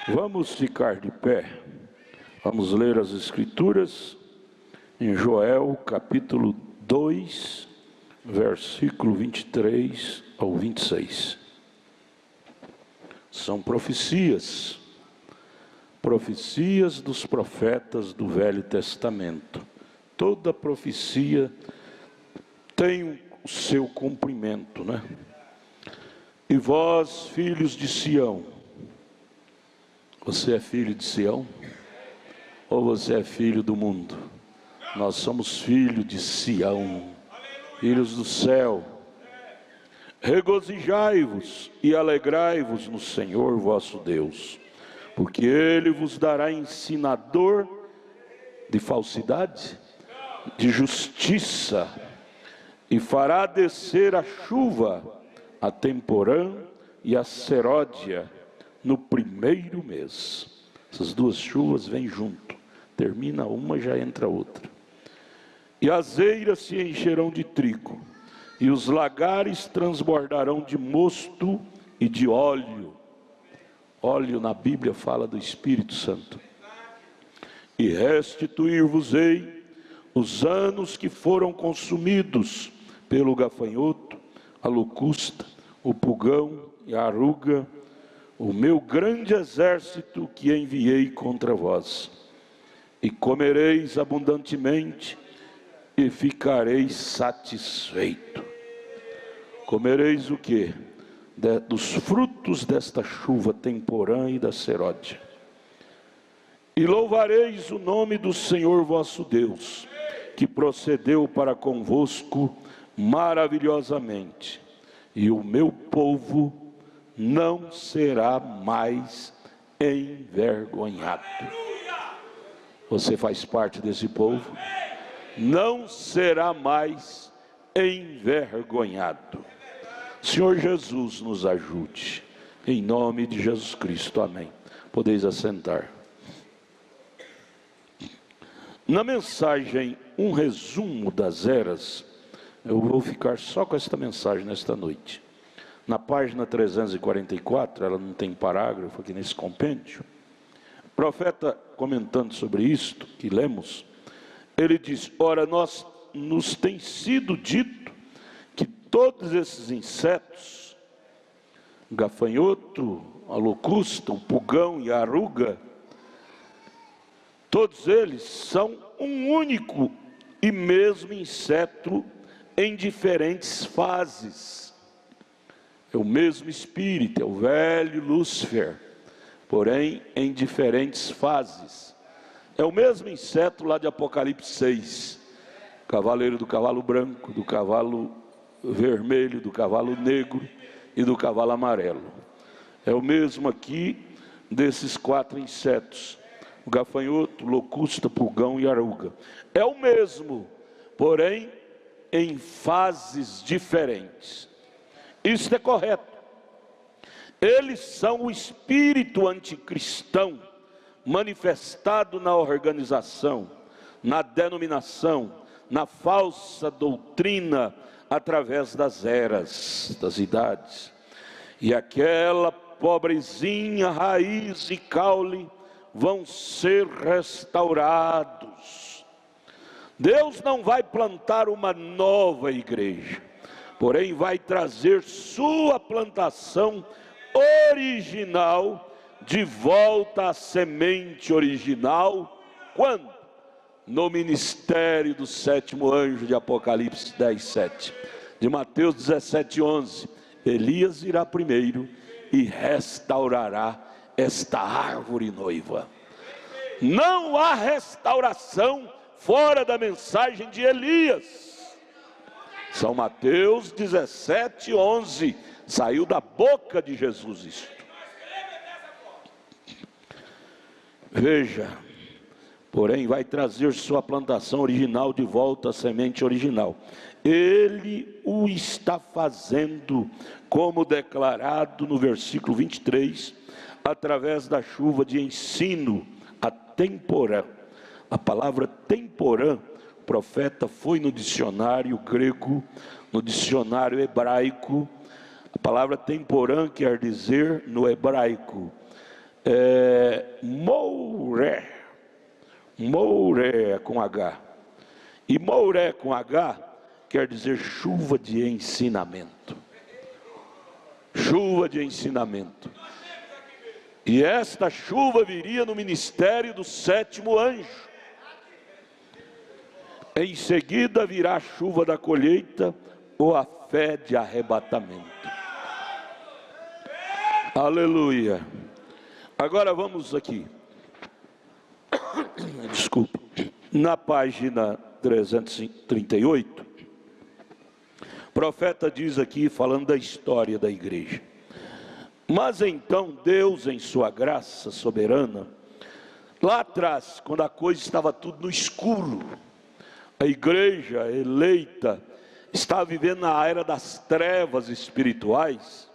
Vamos ficar de pé, vamos ler as Escrituras em Joel capítulo 2, versículo 23 ao 26. São profecias dos profetas do Velho Testamento. Toda profecia tem o seu cumprimento, né? E vós, filhos de Sião, você é filho de Sião? Ou você é filho do mundo? Nós somos filhos de Sião, filhos do céu. Regozijai-vos e alegrai-vos no Senhor vosso Deus, porque Ele vos dará ensinador de falsidade, de justiça, e fará descer a chuva, a temporã e a seródia, no primeiro mês. Essas duas chuvas vêm junto, termina uma, já entra outra. E as eiras se encherão de trigo, e os lagares transbordarão de mosto e de óleo. Óleo na Bíblia fala do Espírito Santo. E restituir-vos-ei os anos que foram consumidos pelo gafanhoto, a locusta, o pulgão e a aruga, o meu grande exército que enviei contra vós. E comereis abundantemente e ficareis satisfeito. Comereis o quê? Dos frutos desta chuva temporã e da seródia. E louvareis o nome do Senhor vosso Deus, que procedeu para convosco maravilhosamente. E o meu povo não será mais envergonhado. Você faz parte desse povo? Não será mais envergonhado. Senhor Jesus nos ajude, em nome de Jesus Cristo, amém. Podeis assentar. Na mensagem, um resumo das eras, eu vou ficar só com esta mensagem nesta noite. Na página 344, ela não tem parágrafo aqui nesse compêndio, o profeta comentando sobre isto, que lemos, ele diz: ora, nos tem sido dito que todos esses insetos, o gafanhoto, a locusta, o pulgão e a aruga, todos eles são um único e mesmo inseto em diferentes fases. É o mesmo espírito, é o velho Lúcifer, porém em diferentes fases. É o mesmo inseto lá de Apocalipse 6, cavaleiro do cavalo branco, do cavalo vermelho, do cavalo negro e do cavalo amarelo. É o mesmo aqui desses quatro insetos: o gafanhoto, locusta, pulgão e aruga. É o mesmo, porém em fases diferentes. Isso é correto. Eles são o espírito anticristão manifestado na organização, na denominação, na falsa doutrina, através das eras, das idades. E aquela pobrezinha raiz e caule vão ser restaurados. Deus não vai plantar uma nova igreja, porém vai trazer sua plantação original de volta à semente original. Quando? No ministério do sétimo anjo de Apocalipse 10:7, de Mateus 17:11. Elias irá primeiro e restaurará esta árvore noiva. Não há restauração fora da mensagem de Elias. São Mateus 17:11, saiu da boca de Jesus isto. Veja, porém vai trazer sua plantação original de volta à semente original. Ele o está fazendo, como declarado no versículo 23, através da chuva de ensino, a temporã. A palavra temporã, o profeta foi no dicionário grego, no dicionário hebraico. A palavra temporã quer dizer, no hebraico, Mouré. Mouré com H. E Mouré com H quer dizer chuva de ensinamento. Chuva de ensinamento. E esta chuva viria no ministério do 7º anjo. Em seguida virá a chuva da colheita ou a fé de arrebatamento. Aleluia. Agora vamos aqui. Desculpe. Na página 338, o profeta diz aqui, falando da história da igreja: mas então Deus, em sua graça soberana, lá atrás, quando a coisa estava tudo no escuro, a igreja eleita estava vivendo na era das trevas espirituais,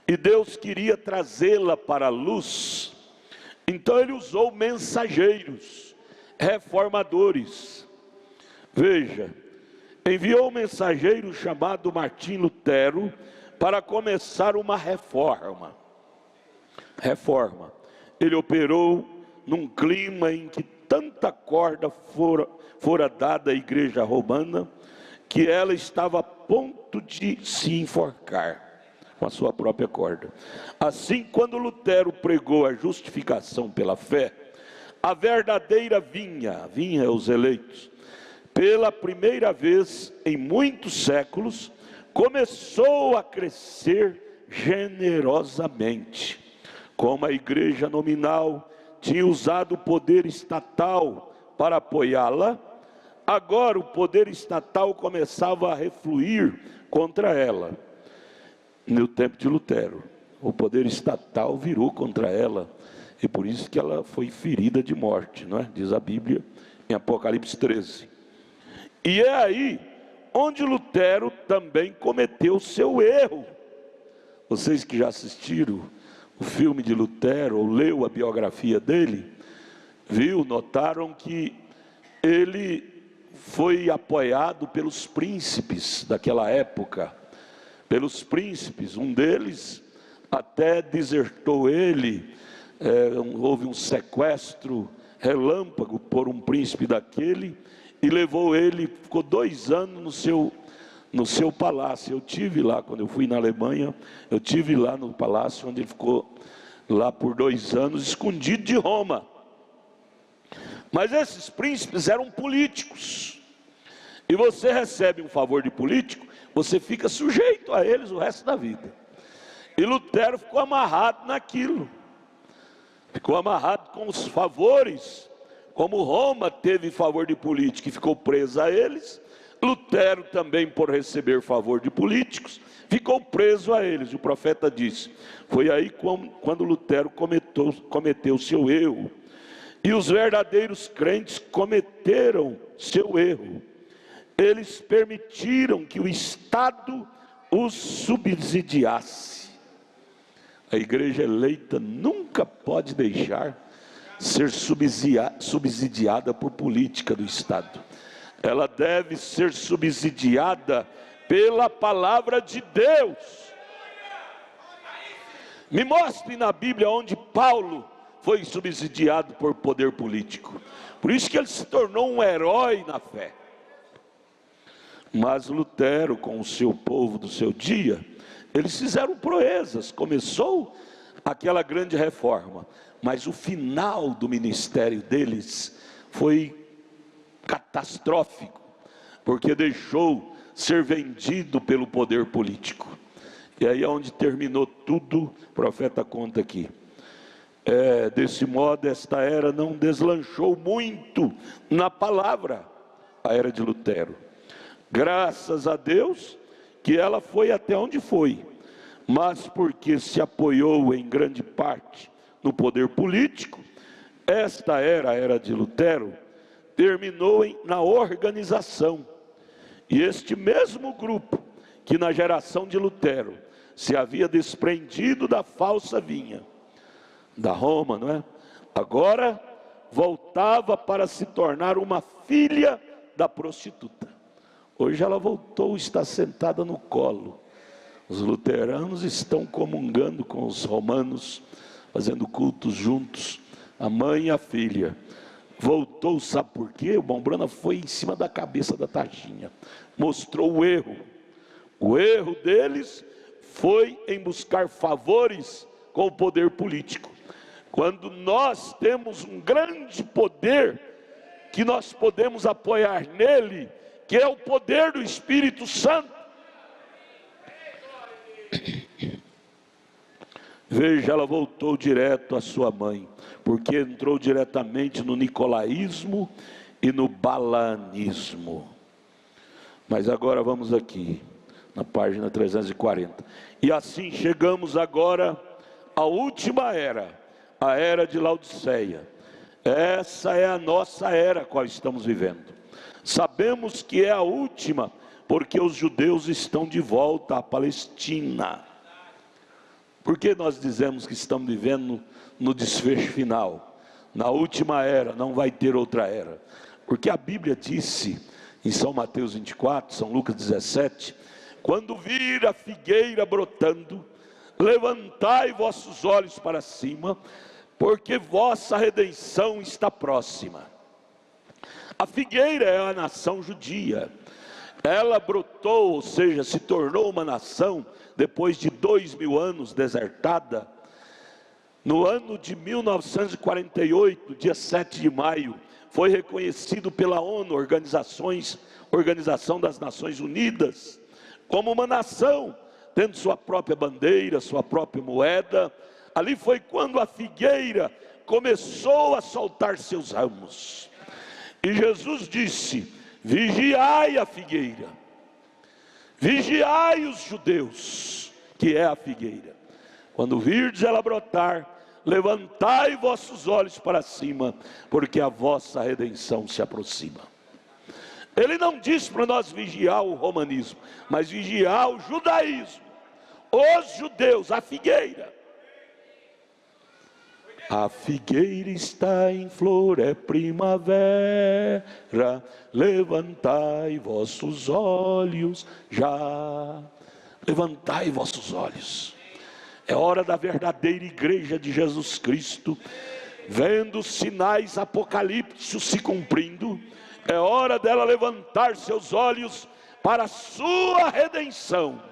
e Deus queria trazê-la para a luz. Então ele usou mensageiros, reformadores. Veja, enviou um mensageiro chamado Martim Lutero para começar uma reforma. Ele operou num clima em que tanta corda fora dada à igreja romana, que ela estava a ponto de se enforcar com a sua própria corda. Assim, quando Lutero pregou a justificação pela fé, a verdadeira vinha os eleitos, pela primeira vez em muitos séculos, começou a crescer generosamente. Como a igreja nominal tinha usado o poder estatal para apoiá-la, agora o poder estatal começava a refluir contra ela. No tempo de Lutero, o poder estatal virou contra ela, e por isso que ela foi ferida de morte, não é? Diz a Bíblia em Apocalipse 13. E é aí onde Lutero também cometeu o seu erro. Vocês que já assistiram o filme de Lutero, ou leu a biografia dele, notaram que ele foi apoiado pelos príncipes daquela época. Pelos príncipes, um deles até desertou ele, houve um sequestro relâmpago por um príncipe daquele, e levou ele, ficou 2 anos no seu palácio. Eu tive lá, quando eu fui na Alemanha, eu tive lá no palácio, onde ele ficou lá por 2 anos, escondido de Roma. Mas esses príncipes eram políticos, e você recebe um favor de político, você fica sujeito a eles o resto da vida. E Lutero ficou amarrado naquilo, ficou amarrado com os favores. Como Roma teve favor de político e ficou preso a eles, Lutero também, por receber favor de políticos, ficou preso a eles. O profeta disse, foi aí quando Lutero cometeu seu erro. E os verdadeiros crentes cometeram seu erro. Eles permitiram que o Estado os subsidiasse. A igreja eleita nunca pode deixar ser subsidiada por política do Estado. Ela deve ser subsidiada pela palavra de Deus. Me mostre na Bíblia onde Paulo foi subsidiado por poder político. Por isso que ele se tornou um herói na fé. Mas Lutero, com o seu povo do seu dia, eles fizeram proezas. Começou aquela grande reforma, mas o final do ministério deles foi catastrófico, porque deixou ser vendido pelo poder político. E aí é onde terminou tudo. O profeta conta aqui. Desse modo, esta era não deslanchou muito na palavra, a era de Lutero. Graças a Deus que ela foi até onde foi, mas porque se apoiou em grande parte no poder político, esta era, a era de Lutero, terminou na organização. E este mesmo grupo, que na geração de Lutero se havia desprendido da falsa vinha, da Roma, não é? Agora voltava para se tornar uma filha da prostituta. Hoje ela voltou, está sentada no colo. Os luteranos estão comungando com os romanos, fazendo cultos juntos, a mãe e a filha. Voltou, sabe por quê? O Mombrana foi em cima da cabeça da Tatinha, mostrou o erro. O erro deles foi em buscar favores com o poder político. Quando nós temos um grande poder, que nós podemos apoiar nele, que é o poder do Espírito Santo. Veja, ela voltou direto à sua mãe, porque entrou diretamente no nicolaísmo e no balanismo. Mas agora vamos aqui, na página 340. E assim chegamos agora à última era, a era de Laodiceia. Essa é a nossa era qual estamos vivendo. Sabemos que é a última, porque os judeus estão de volta à Palestina. Por que nós dizemos que estamos vivendo no desfecho final? Na última era, não vai ter outra era. Porque a Bíblia disse, em São Mateus 24, São Lucas 17, quando vir a figueira brotando, levantai vossos olhos para cima, porque vossa redenção está próxima. A figueira é a nação judia. Ela brotou, ou seja, se tornou uma nação, depois de 2000 anos desertada. No ano de 1948, dia 7 de maio, foi reconhecido pela ONU, Organização das Nações Unidas, como uma nação, tendo sua própria bandeira, sua própria moeda. Ali foi quando a figueira começou a soltar seus ramos. E Jesus disse: vigiai a figueira, vigiai os judeus, que é a figueira. Quando virdes ela brotar, levantai vossos olhos para cima, porque a vossa redenção se aproxima. Ele não disse para nós vigiar o romanismo, mas vigiar o judaísmo, os judeus, a figueira. A figueira está em flor, é primavera, levantai vossos olhos já. Levantai vossos olhos. É hora da verdadeira igreja de Jesus Cristo, vendo os sinais apocalípticos se cumprindo. É hora dela levantar seus olhos para a sua redenção.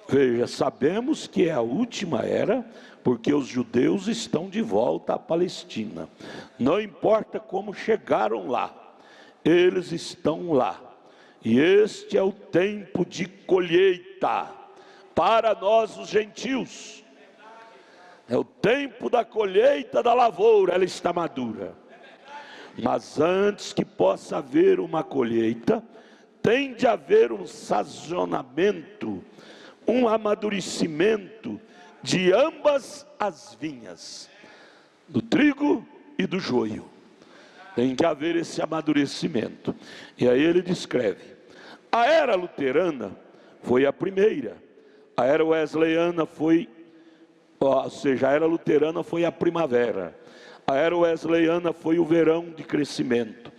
Veja, sabemos que é a última era, porque os judeus estão de volta à Palestina. Não importa como chegaram lá, eles estão lá. E este é o tempo de colheita para nós os gentios. É o tempo da colheita da lavoura, ela está madura. Mas antes que possa haver uma colheita, tem de haver um sazonamento, um amadurecimento de ambas as vinhas, do trigo e do joio. Tem que haver esse amadurecimento. E aí ele descreve: a era luterana foi a primeira, a era wesleyana foi, ou seja, a era luterana foi a primavera, a era wesleyana foi o verão de crescimento,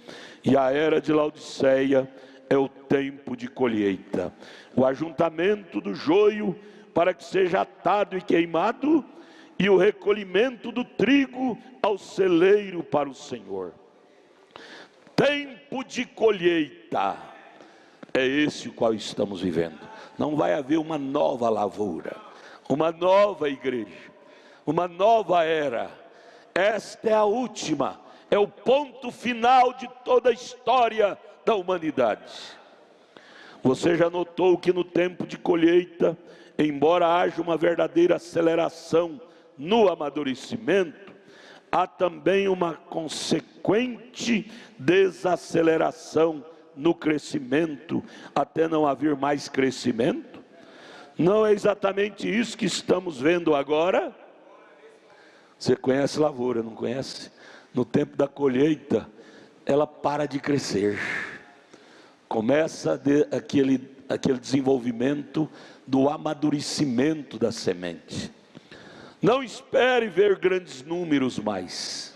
e a era de Laodiceia é o tempo de colheita, o ajuntamento do joio para que seja atado e queimado, e o recolhimento do trigo ao celeiro para o Senhor. Tempo de colheita, é esse o qual estamos vivendo. Não vai haver uma nova lavoura, uma nova igreja, uma nova era. Esta é a última, é o ponto final de toda a história da humanidade. Você já notou que no tempo de colheita, embora haja uma verdadeira aceleração no amadurecimento, há também uma consequente desaceleração no crescimento, até não haver mais crescimento? Não é exatamente isso que estamos vendo agora? Você conhece lavoura, não conhece? No tempo da colheita, ela para de crescer. Começa aquele desenvolvimento do amadurecimento da semente. Não espere ver grandes números mais.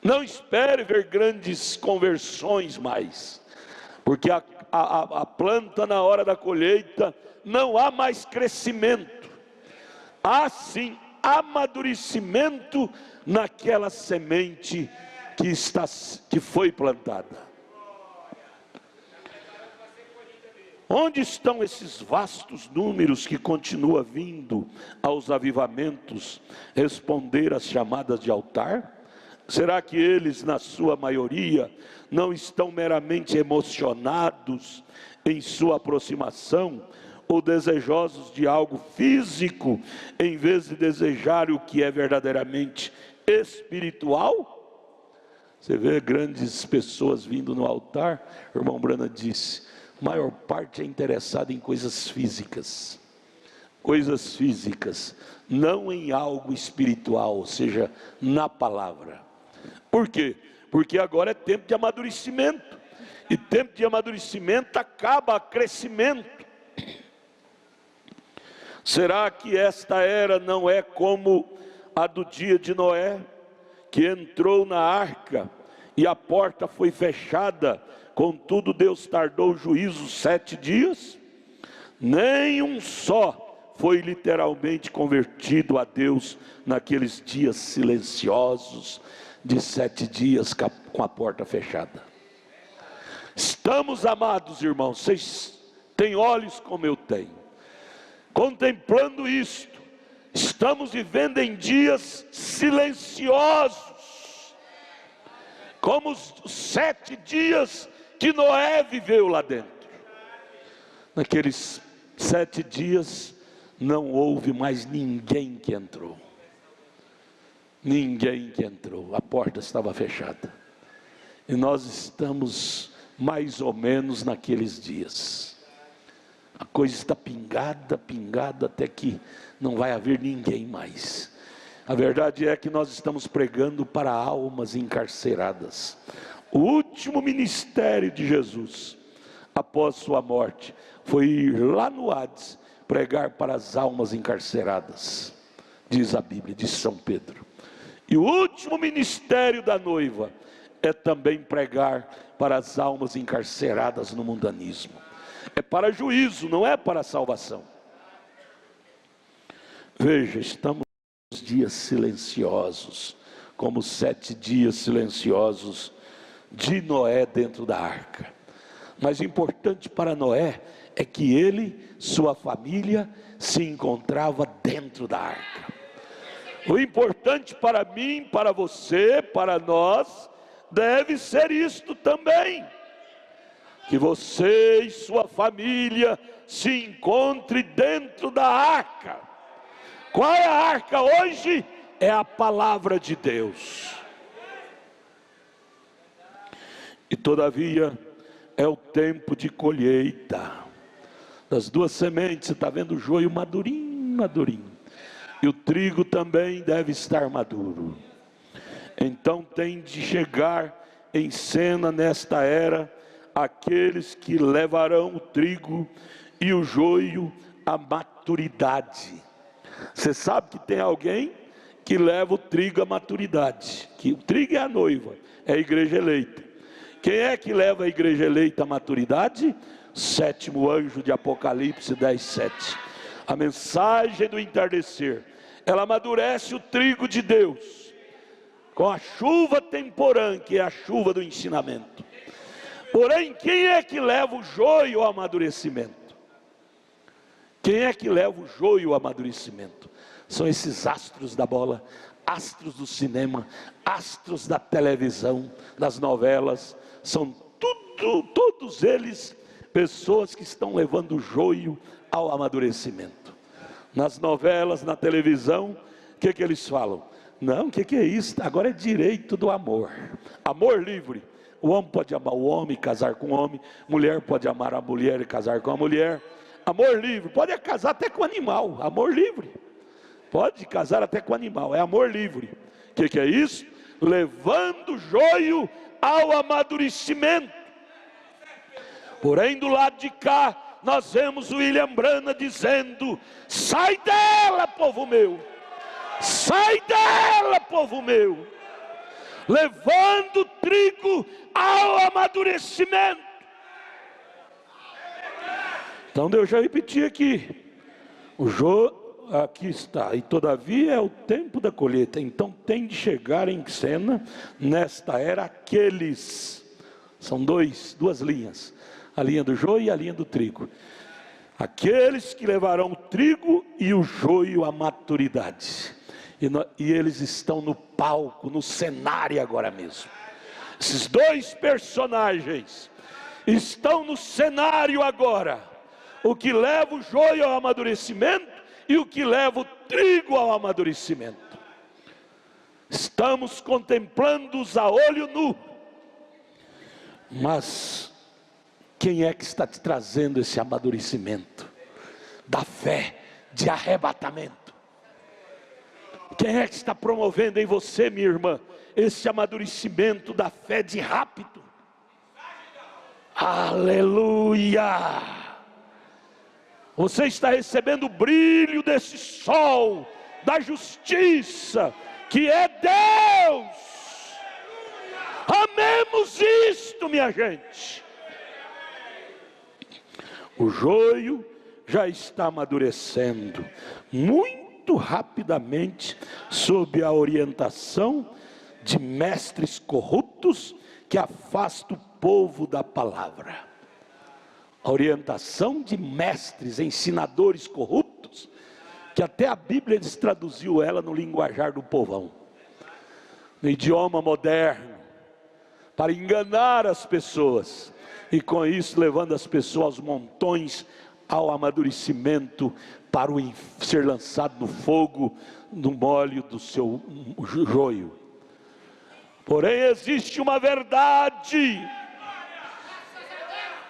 Não espere ver grandes conversões mais. Porque a planta, na hora da colheita, não há mais crescimento. há sim amadurecimento naquela semente que foi plantada. Onde estão esses vastos números que continuam vindo aos avivamentos responder às chamadas de altar? Será que eles, na sua maioria, não estão meramente emocionados em sua aproximação, ou desejosos de algo físico, em vez de desejar o que é verdadeiramente espiritual? Você vê grandes pessoas vindo no altar, o irmão Brana disse, a maior parte é interessada em coisas físicas, não em algo espiritual, ou seja, na palavra. Por quê? Porque agora é tempo de amadurecimento, e tempo de amadurecimento acaba crescimento. Será que esta era não é como a do dia de Noé, que entrou na arca e a porta foi fechada, contudo Deus tardou o juízo 7 dias? Nem um só foi literalmente convertido a Deus naqueles dias silenciosos de 7 dias com a porta fechada. Estamos, amados irmãos, vocês têm olhos como eu tenho, contemplando isto. Estamos vivendo em dias silenciosos, como os 7 dias que Noé viveu lá dentro. Naqueles 7 dias não houve mais ninguém que entrou. Ninguém que entrou, a porta estava fechada. E nós estamos mais ou menos naqueles dias. A coisa está pingada, até que não vai haver ninguém mais. A verdade é que nós estamos pregando para almas encarceradas. O último ministério de Jesus, após sua morte, foi ir lá no Hades, pregar para as almas encarceradas, diz a Bíblia, diz São Pedro. E o último ministério da noiva é também pregar para as almas encarceradas no mundanismo. É para juízo, não é para salvação. Veja, estamos nos dias silenciosos, como os 7 dias silenciosos de Noé dentro da arca. Mas o importante para Noé é que ele, sua família, se encontrava dentro da arca. O importante para mim, para você, para nós, deve ser isto também. Que você e sua família se encontre dentro da arca. Qual é a arca hoje? É a palavra de Deus. E todavia, é o tempo de colheita. Das 2 sementes, você está vendo o joio madurinho. E o trigo também deve estar maduro. Então tem de chegar em cena nesta era aqueles que levarão o trigo e o joio à maturidade. Você sabe que tem alguém que leva o trigo à maturidade, que o trigo é a noiva, é a igreja eleita. Quem é que leva a igreja eleita à maturidade? 7º anjo de Apocalipse 10:7. A mensagem do entardecer, ela amadurece o trigo de Deus com a chuva temporã, que é a chuva do ensinamento. Porém, quem é que leva o joio ao amadurecimento? Quem é que leva o joio ao amadurecimento? São esses astros da bola, astros do cinema, astros da televisão, das novelas. São todos eles pessoas que estão levando o joio ao amadurecimento. Nas novelas, na televisão, o que eles falam? Não, o que é isso? Agora é direito do amor. Amor livre. O homem pode amar o homem e casar com o homem. Mulher pode amar a mulher e casar com a mulher. Amor livre. Pode casar até com animal. Amor livre. Pode casar até com animal. É amor livre. O que é isso? Levando o joio ao amadurecimento. Porém, do lado de cá, nós vemos o William Brana dizendo: sai dela, povo meu. Sai dela, povo meu. Levando o trigo ao amadurecimento. Então Deus já repetiu aqui. aqui está, e todavia é o tempo da colheita, então tem de chegar em cena, nesta era, aqueles, são duas linhas, a linha do joio e a linha do trigo, aqueles que levarão o trigo e o joio à maturidade, e eles estão no palco, no cenário agora mesmo. Esses dois personagens estão no cenário agora, o que leva o joio ao amadurecimento e o que leva o trigo ao amadurecimento. Estamos contemplando-os a olho nu, mas quem é que está te trazendo esse amadurecimento da fé, de arrebatamento? Quem é que está promovendo em você, minha irmã, esse amadurecimento da fé de rápido? Aleluia! Você está recebendo o brilho desse sol da justiça, que é Deus. Amemos isto, minha gente. O joio já está amadurecendo muito rapidamente, sob a orientação de mestres corruptos que afastam o povo da palavra. A orientação de mestres, ensinadores corruptos, que até a Bíblia eles traduziu ela no linguajar do povão, no idioma moderno, para enganar as pessoas, e com isso levando as pessoas aos montões, ao amadurecimento, para ser lançado no fogo, no molho do seu joio. Porém existe uma verdade,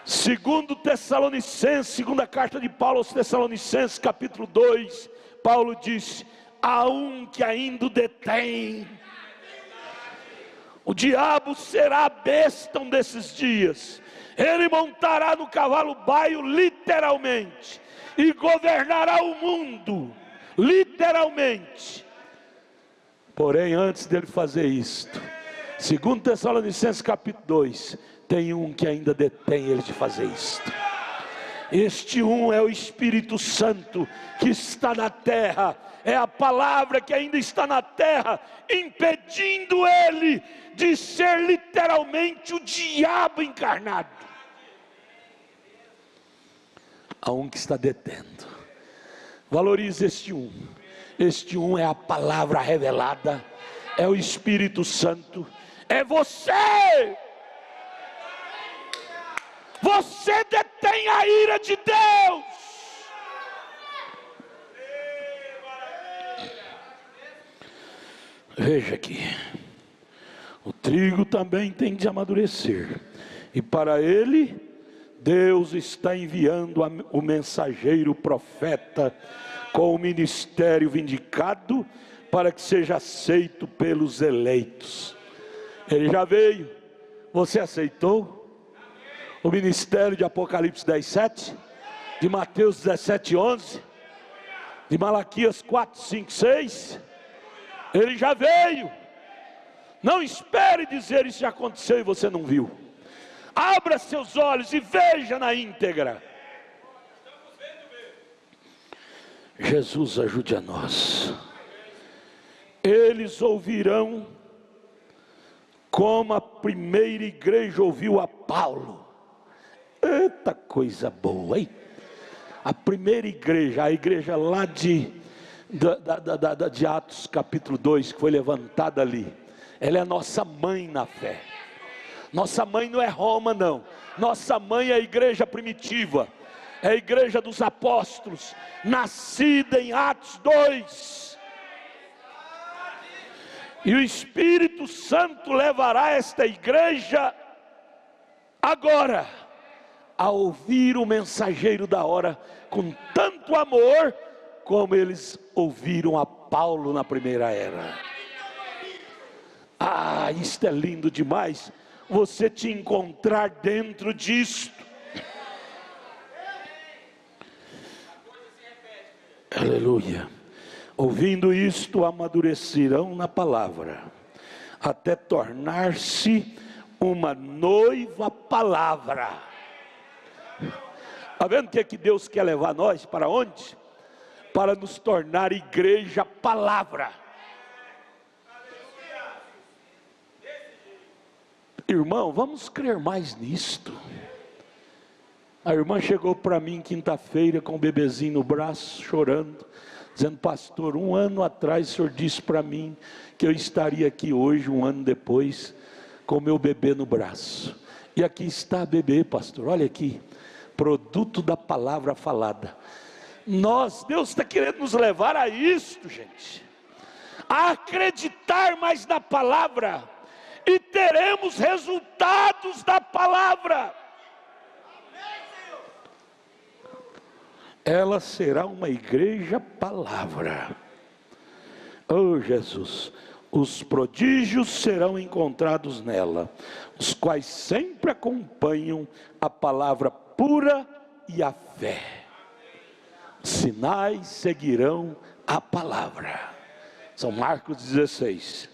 segundo Tessalonicenses, segunda carta de Paulo aos Tessalonicenses, capítulo 2, Paulo diz: há um que ainda o detém. O diabo será a besta um desses dias, ele montará no cavalo baio literalmente, e governará o mundo, literalmente. Porém, antes dele fazer isto, segundo Tessalonicenses capítulo 2, tem um que ainda detém ele de fazer isto. Este um é o Espírito Santo que está na terra, é a palavra que ainda está na terra, impedindo ele de ser literalmente o diabo encarnado. Há um que está detendo. Valorize este um. Este um é a palavra revelada, é o Espírito Santo, é você. Você detém a ira de Deus. Veja aqui, o trigo também tem de amadurecer, e para ele Deus está enviando o mensageiro, o profeta, com o ministério vindicado, para que seja aceito pelos eleitos. Ele já veio, você aceitou? O ministério de Apocalipse 10:7, de Mateus 17:11, de Malaquias 4:5-6, ele já veio. Não espere dizer isso já aconteceu e você não viu. Abra seus olhos e veja na íntegra. Jesus ajude a nós. Eles ouvirão como a primeira igreja ouviu a Paulo. Eita coisa boa, hein? A primeira igreja, a igreja lá de Atos capítulo 2, que foi levantada ali, ela é a nossa mãe na fé. Nossa mãe não é Roma não, nossa mãe é a igreja primitiva, é a igreja dos apóstolos, nascida em Atos 2. E o Espírito Santo levará esta igreja agora a ouvir o mensageiro da hora com tanto amor como eles ouviram a Paulo na primeira era. Ah, isto é lindo demais, você te encontrar dentro disto. Aleluia. Ouvindo isto, amadurecerão na palavra, até tornar-se uma noiva palavra. Está vendo o que é que Deus quer levar nós? Para onde? para nos tornar igreja palavra. Irmão, vamos crer mais nisto. A irmã chegou para mim quinta-feira com o bebezinho no braço, chorando, dizendo: pastor, 1 ano atrás o senhor disse para mim que eu estaria aqui hoje, 1 ano depois, com o meu bebê no braço. E aqui está a bebê, pastor, olha aqui, produto da palavra falada. Deus está querendo nos levar a isto, gente, a acreditar mais na palavra, e teremos resultados da palavra. Ela será uma igreja palavra. Oh Jesus, os prodígios serão encontrados nela, os quais sempre acompanham a palavra pura e a fé. Sinais seguirão a palavra. São Marcos 16.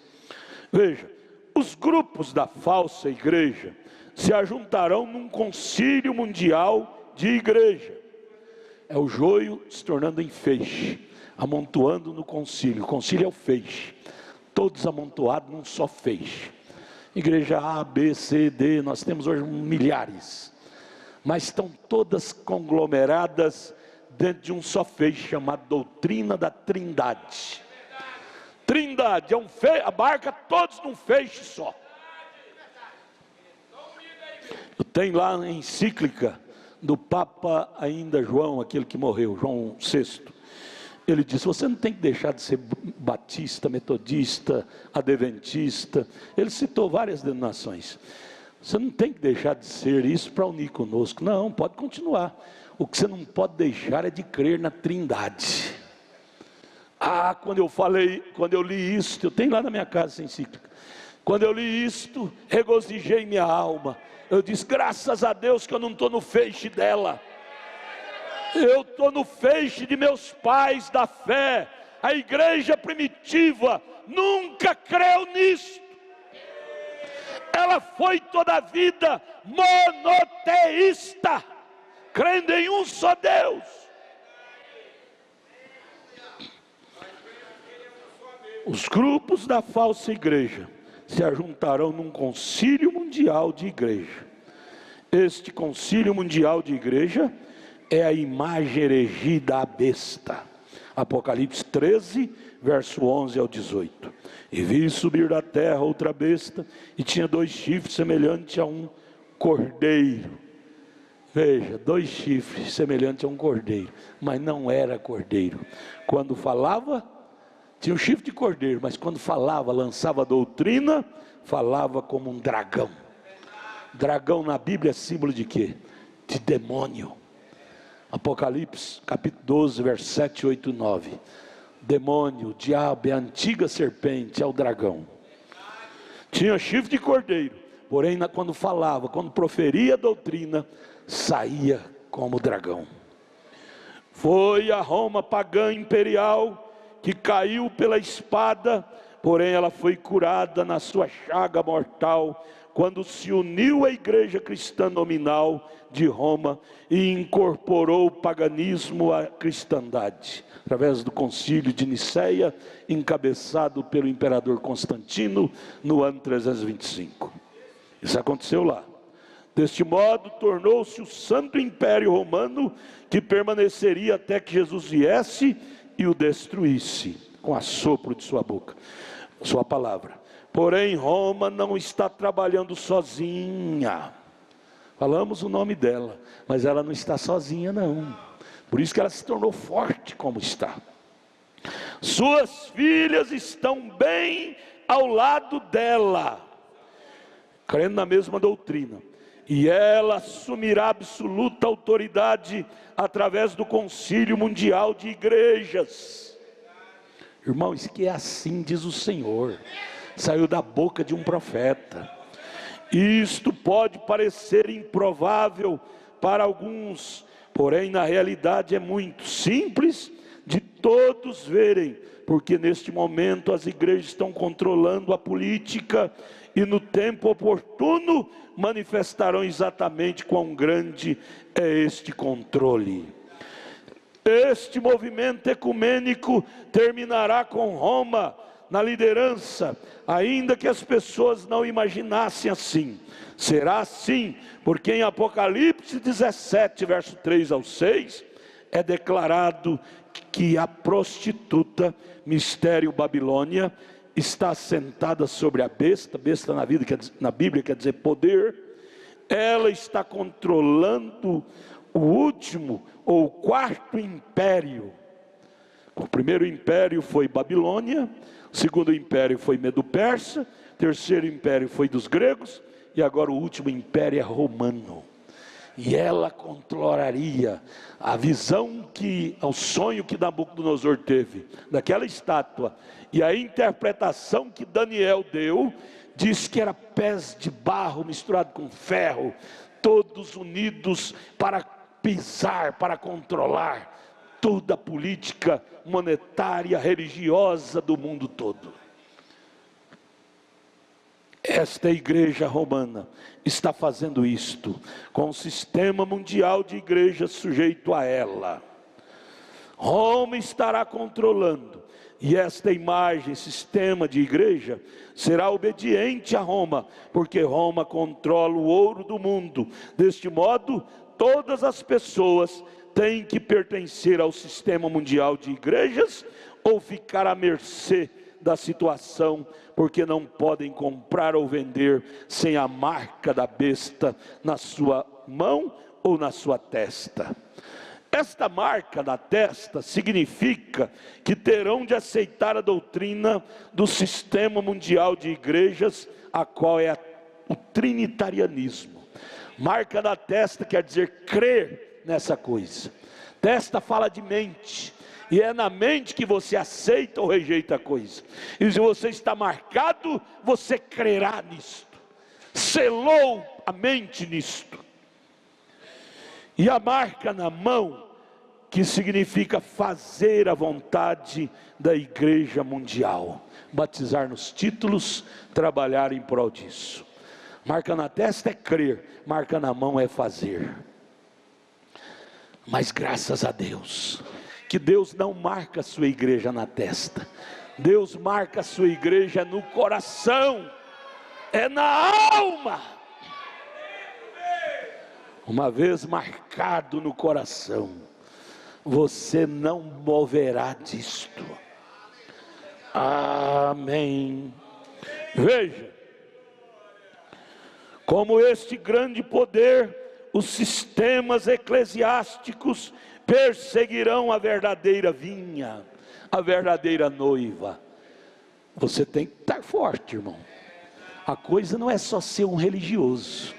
Veja, os grupos da falsa igreja se ajuntarão num concílio mundial de igreja. É o joio se tornando em feixe, amontoando no concílio. O concílio é o feixe, todos amontoados num só feixe. Igreja A, B, C, D, nós temos hoje milhares, mas estão todas conglomeradas dentro de um só feixe, chamado doutrina da Trindade. Trindade, abarca todos num feixe só. Tem lá a encíclica do Papa ainda João, aquele que morreu, João VI. Ele disse: você não tem que deixar de ser batista, metodista, adventista. Ele citou várias denominações. Você não tem que deixar de ser isso para unir conosco. Não, pode continuar. O que você não pode deixar é de crer na Trindade. Quando eu li isto, eu tenho lá na minha casa essa encíclica. Quando eu li isto, regozijei minha alma. Eu disse: graças a Deus que eu não estou no feixe dela. Eu estou no feixe de meus pais da fé. A igreja primitiva nunca creu nisso. Ela foi toda a vida monoteísta, crendo em um só Deus. Os grupos da falsa igreja se ajuntarão num concílio mundial de igreja. Este concílio mundial de igreja é a imagem erigida à besta. Apocalipse 13, verso 11 ao 18. E vi subir da terra outra besta, e tinha 2 chifres semelhantes a um cordeiro. Veja, 2 chifres semelhantes a um cordeiro, mas não era cordeiro. Quando falava, tinha um chifre de cordeiro, mas quando falava, lançava doutrina, falava como um dragão. Dragão na Bíblia é símbolo de quê? De demônio. Apocalipse capítulo 12, verso 7, 8 e 9. Demônio, diabo é a antiga serpente, é o dragão. Tinha chifre de cordeiro, porém quando falava, quando proferia a doutrina, saía como dragão. Foi a Roma pagã imperial que caiu pela espada, porém ela foi curada na sua chaga mortal, quando se uniu à igreja cristã nominal de Roma e incorporou o paganismo à cristandade, através do concílio de Niceia, encabeçado pelo imperador Constantino, no ano 325. Isso aconteceu lá. Deste modo, tornou-se o Santo Império Romano, que permaneceria até que Jesus viesse e o destruísse, com assopro de sua boca, sua palavra. Porém, Roma não está trabalhando sozinha. Falamos o nome dela, mas ela não está sozinha não. Por isso que ela se tornou forte como está. Suas filhas estão bem ao lado dela, crendo na mesma doutrina. E ela assumirá absoluta autoridade através do concílio mundial de igrejas. Irmão, isso que é assim, diz o Senhor. Saiu da boca de um profeta. Isto pode parecer improvável para alguns, porém na realidade é muito simples de todos verem, porque neste momento as igrejas estão controlando a política e no tempo oportuno manifestarão exatamente quão grande é este controle. Este movimento ecumênico terminará com Roma na liderança, ainda que as pessoas não imaginassem assim. Será assim, porque em Apocalipse 17, verso 3 ao 6, é declarado que a prostituta, mistério Babilônia, está sentada sobre a besta na Bíblia quer dizer poder. Ela está controlando o último ou quarto império. O primeiro império foi Babilônia, o segundo império foi Medo-Persa, o terceiro império foi dos gregos, e agora o último império é romano. E ela controlaria a visão o sonho que Nabucodonosor teve, daquela estátua, e a interpretação que Daniel deu, diz que era pés de barro misturado com ferro, todos unidos para pisar, para controlar toda a política monetária, religiosa do mundo todo. Esta igreja romana está fazendo isto, com o sistema mundial de igrejas sujeito a ela. Roma estará controlando, e esta imagem, sistema de igreja, será obediente a Roma, porque Roma controla o ouro do mundo. Deste modo, todas as pessoas têm que pertencer ao sistema mundial de igrejas, ou ficar à mercê da situação, porque não podem comprar ou vender sem a marca da besta na sua mão ou na sua testa. Esta marca na testa significa que terão de aceitar a doutrina do sistema mundial de igrejas, a qual é o trinitarianismo. Marca na testa quer dizer crer nessa coisa. Testa fala de mente, e é na mente que você aceita ou rejeita a coisa. E se você está marcado, você crerá nisto. Selou a mente nisto. E a marca na mão, que significa fazer a vontade da igreja mundial. Batizar nos títulos, trabalhar em prol disso. Marca na testa é crer, marca na mão é fazer. Mas graças a Deus, que Deus não marca a sua igreja na testa. Deus marca a sua igreja no coração, é na alma. Uma vez marcado no coração, você não moverá disto. Amém. Veja, como este grande poder, os sistemas eclesiásticos perseguirão a verdadeira vinha, a verdadeira noiva. Você tem que estar forte, irmão. A coisa não é só ser um religioso,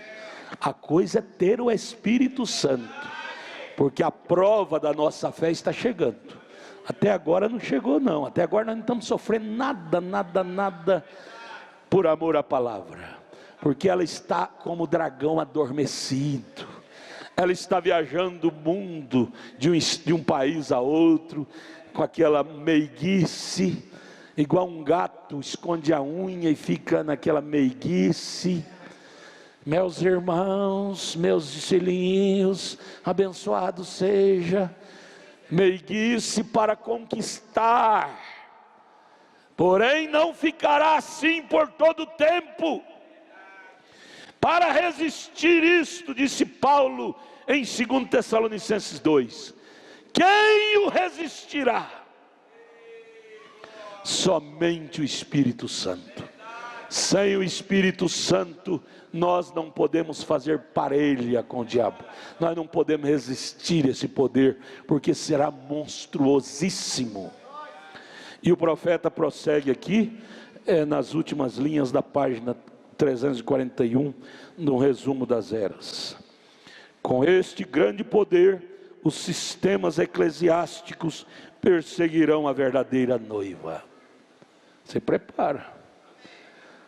a coisa é ter o Espírito Santo, porque a prova da nossa fé está chegando. Até agora não chegou não, até agora nós não estamos sofrendo nada por amor à palavra, porque ela está como dragão adormecido. Ela está viajando o mundo de um país a outro, com aquela meiguice, igual um gato esconde a unha e fica naquela meiguice. Meus irmãos, meus filhinhos, abençoado seja. Meiguice para conquistar, porém não ficará assim por todo o tempo. Para resistir isto, disse Paulo em 2 Tessalonicenses 2, quem o resistirá? Somente o Espírito Santo. Sem o Espírito Santo, nós não podemos fazer parelha com o diabo. Nós não podemos resistir a esse poder, porque será monstruosíssimo. E o profeta prossegue aqui, nas últimas linhas da página 341, no resumo das eras. Com este grande poder, os sistemas eclesiásticos perseguirão a verdadeira noiva. Se prepara.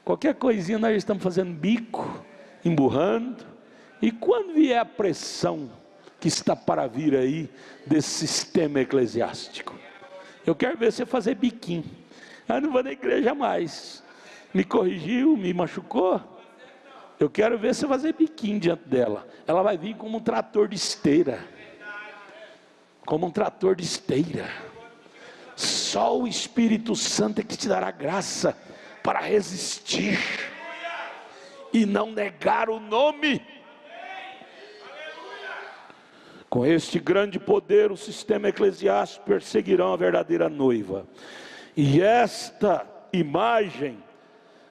Qualquer coisinha nós estamos fazendo bico, emburrando. E quando vier a pressão que está para vir aí desse sistema eclesiástico, eu quero ver você fazer biquinho. Eu não vou na igreja mais. Me corrigiu, me machucou. Eu quero ver você fazer biquinho diante dela. Ela vai vir como um trator de esteira. como um trator de esteira. Só o Espírito Santo é que te dará graça para resistir e não negar o nome. Com este grande poder, o sistema eclesiástico perseguirão a verdadeira noiva. E esta imagem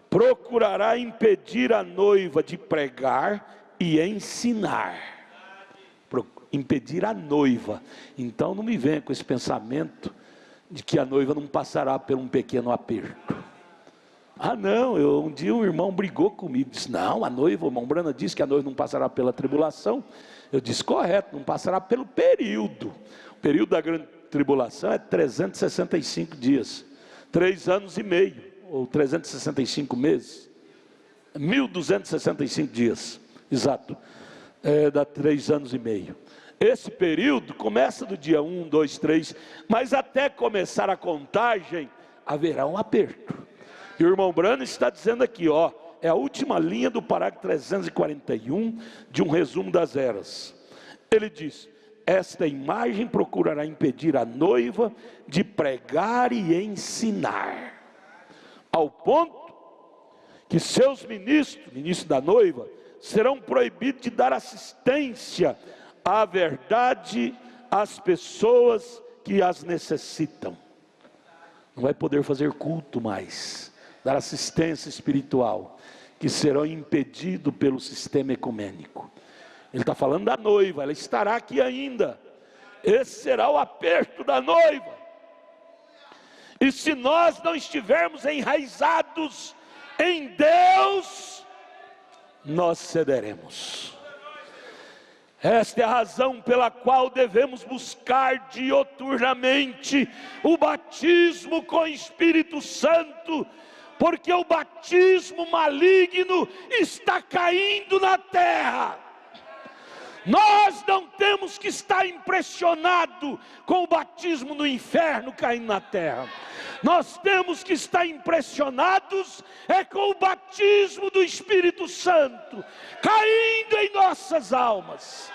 procurará impedir a noiva de pregar e ensinar. Impedir a noiva. Então não me venha com esse pensamento de que a noiva não passará por um pequeno aperto. Ah não, um dia um irmão brigou comigo, disse, não, a noiva, o irmão Brana disse que a noiva não passará pela tribulação. Eu disse, correto, não passará pelo período. O período da grande tribulação é 365 dias, 3 anos e meio, ou 365 meses, 1265 dias, exato, dá 3 anos e meio. Esse período começa do dia 1, 2, 3, mas até começar a contagem, haverá um aperto. E o irmão Brana está dizendo aqui, ó, é a última linha do parágrafo 341 de um resumo das eras. Ele diz, esta imagem procurará impedir a noiva de pregar e ensinar, ao ponto que seus ministros da noiva, serão proibidos de dar assistência à verdade às pessoas que as necessitam. Não vai poder fazer culto mais, dar assistência espiritual, que serão impedidos pelo sistema ecumênico. Ele está falando da noiva, ela estará aqui ainda. Esse será o aperto da noiva. E se nós não estivermos enraizados em Deus, nós cederemos. Esta é a razão pela qual devemos buscar dioturnamente o batismo com o Espírito Santo, porque o batismo maligno está caindo na terra. Nós não temos que estar impressionados com o batismo no inferno caindo na terra. Nós temos que estar impressionados com o batismo do Espírito Santo caindo em nossas almas.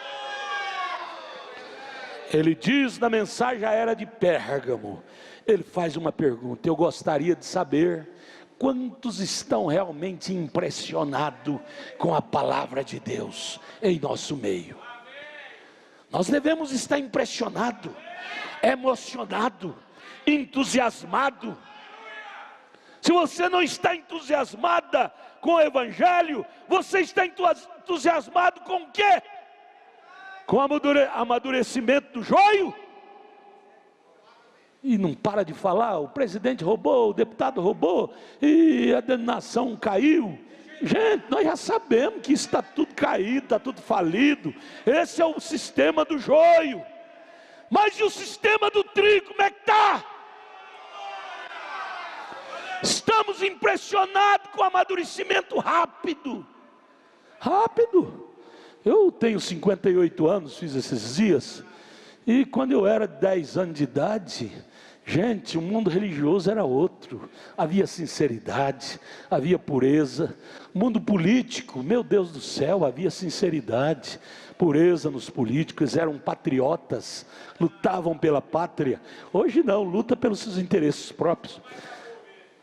Ele diz na mensagem à era de Pérgamo, ele faz uma pergunta, eu gostaria de saber quantos estão realmente impressionados com a palavra de Deus em nosso meio. Nós devemos estar impressionados, emocionados, entusiasmados. Se você não está entusiasmada com o Evangelho, você está entusiasmado com o quê? Com o amadurecimento do joio? E não para de falar, o presidente roubou, o deputado roubou, e a nação caiu. Gente, nós já sabemos que está tudo caído, está tudo falido. Esse é o sistema do joio. Mas e o sistema do trigo, como é que está? Estamos impressionados com o amadurecimento rápido. Rápido. Eu tenho 58 anos, fiz esses dias. E quando eu era 10 anos de idade, gente, o mundo religioso era outro. Havia sinceridade, havia pureza. O mundo político, meu Deus do céu, havia sinceridade, pureza nos políticos, eram patriotas, lutavam pela pátria. Hoje não, luta pelos seus interesses próprios.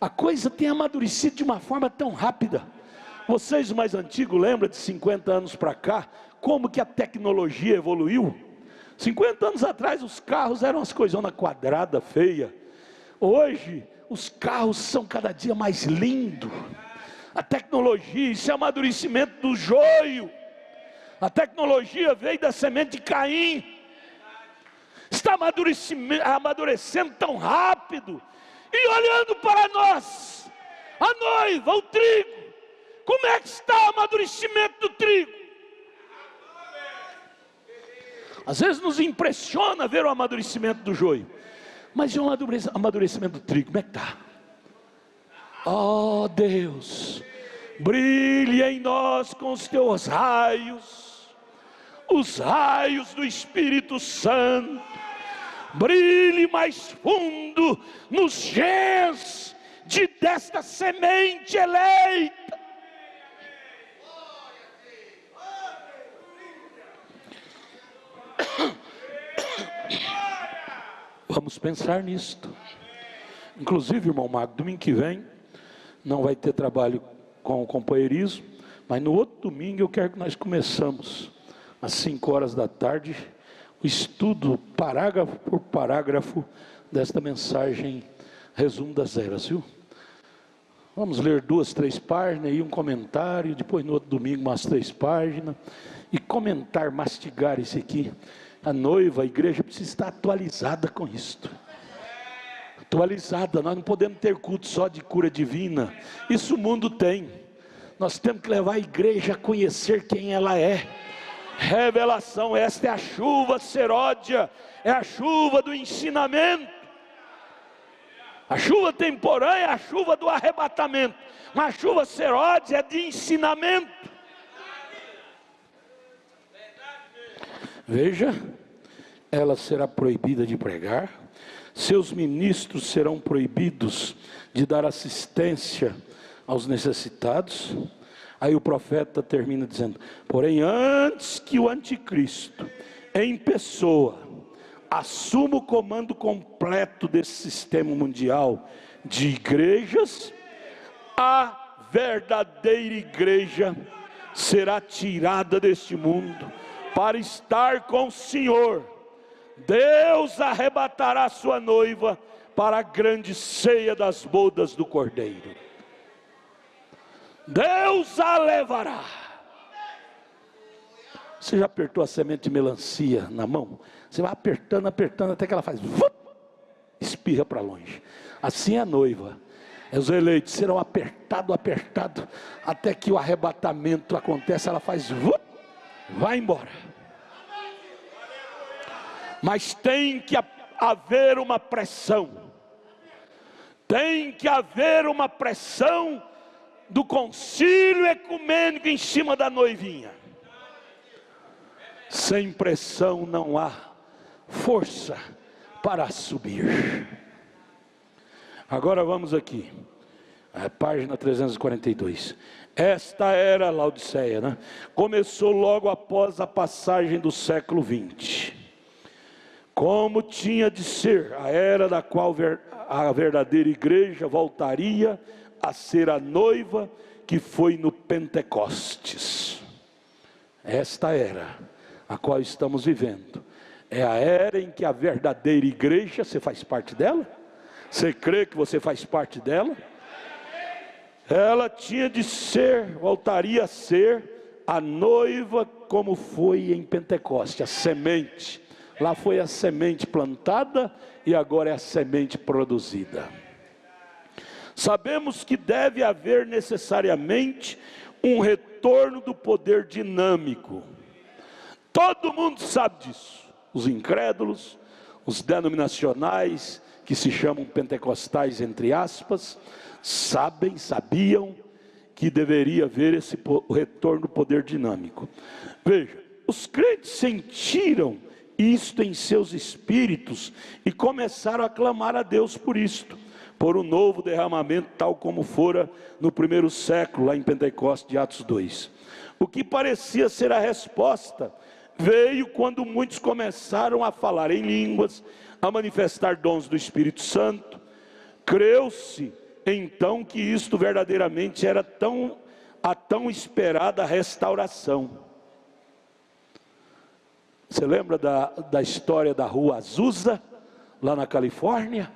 A coisa tem amadurecido de uma forma tão rápida. Vocês mais antigos lembram de 50 anos para cá, como que a tecnologia evoluiu? 50 anos atrás os carros eram as coisonas quadradas, feias. Hoje os carros são cada dia mais lindos. A tecnologia, isso é amadurecimento do joio. A tecnologia veio da semente de Caim. Está amadurecendo tão rápido. E olhando para nós, a noiva, o trigo, como é que está o amadurecimento do trigo? Às vezes nos impressiona ver o amadurecimento do joio, mas e o amadurecimento do trigo, como é que está? Oh Deus, brilhe em nós com os teus raios, os raios do Espírito Santo, brilhe mais fundo nos genes desta semente eleita. Vamos pensar nisto. Inclusive, irmão Mago, domingo que vem não vai ter trabalho com o companheirismo, mas no outro domingo eu quero que nós começamos às 5 horas da tarde o estudo parágrafo por parágrafo desta mensagem, resumo das eras, viu? Vamos ler 2, 3 páginas e um comentário, depois no outro domingo umas 3 páginas, e comentar, mastigar isso aqui. A noiva, a igreja precisa estar atualizada com isto. Atualizada, nós não podemos ter culto só de cura divina, isso o mundo tem. Nós temos que levar a igreja a conhecer quem ela é. Revelação, esta é a chuva seródia, é a chuva do ensinamento. A chuva temporã é a chuva do arrebatamento, mas a chuva seródia é de ensinamento. Veja, ela será proibida de pregar, seus ministros serão proibidos de dar assistência aos necessitados. Aí o profeta termina dizendo: porém, antes que o anticristo, em pessoa, assuma o comando completo desse sistema mundial de igrejas, a verdadeira igreja será tirada deste mundo para estar com o Senhor. Deus arrebatará sua noiva para a grande ceia das bodas do Cordeiro. Deus a levará. Você já apertou a semente de melancia na mão? Você vai apertando, apertando, até que ela faz, espirra para longe. Assim é a noiva. Os eleitos serão apertados, até que o arrebatamento acontece, ela faz, vai embora. Mas tem que haver uma pressão. Tem que haver uma pressão do concílio ecumênico em cima da noivinha. Sem pressão não há força para subir. Agora vamos aqui, página 342. Esta era Laodiceia, né? Começou logo após a passagem do século 20. Como tinha de ser a era da qual a verdadeira igreja voltaria a ser a noiva que foi no Pentecostes. Esta era a qual estamos vivendo é a era em que a verdadeira igreja, você faz parte dela? Você crê que você faz parte dela? Ela tinha de ser, voltaria a ser a noiva como foi em Pentecoste, a semente. Lá foi a semente plantada e agora é a semente produzida. Sabemos que deve haver necessariamente um retorno do poder dinâmico. Todo mundo sabe disso. Os incrédulos, os denominacionais, que se chamam pentecostais entre aspas, sabiam que deveria haver esse retorno do poder dinâmico. Veja, os crentes sentiram isto em seus espíritos e começaram a clamar a Deus por isto, por um novo derramamento, tal como fora no primeiro século, lá em Pentecostes de Atos 2. O que parecia ser a resposta veio quando muitos começaram a falar em línguas, a manifestar dons do Espírito Santo. Creu-se então que isto verdadeiramente era a tão esperada restauração. Você lembra da história da rua Azusa, lá na Califórnia?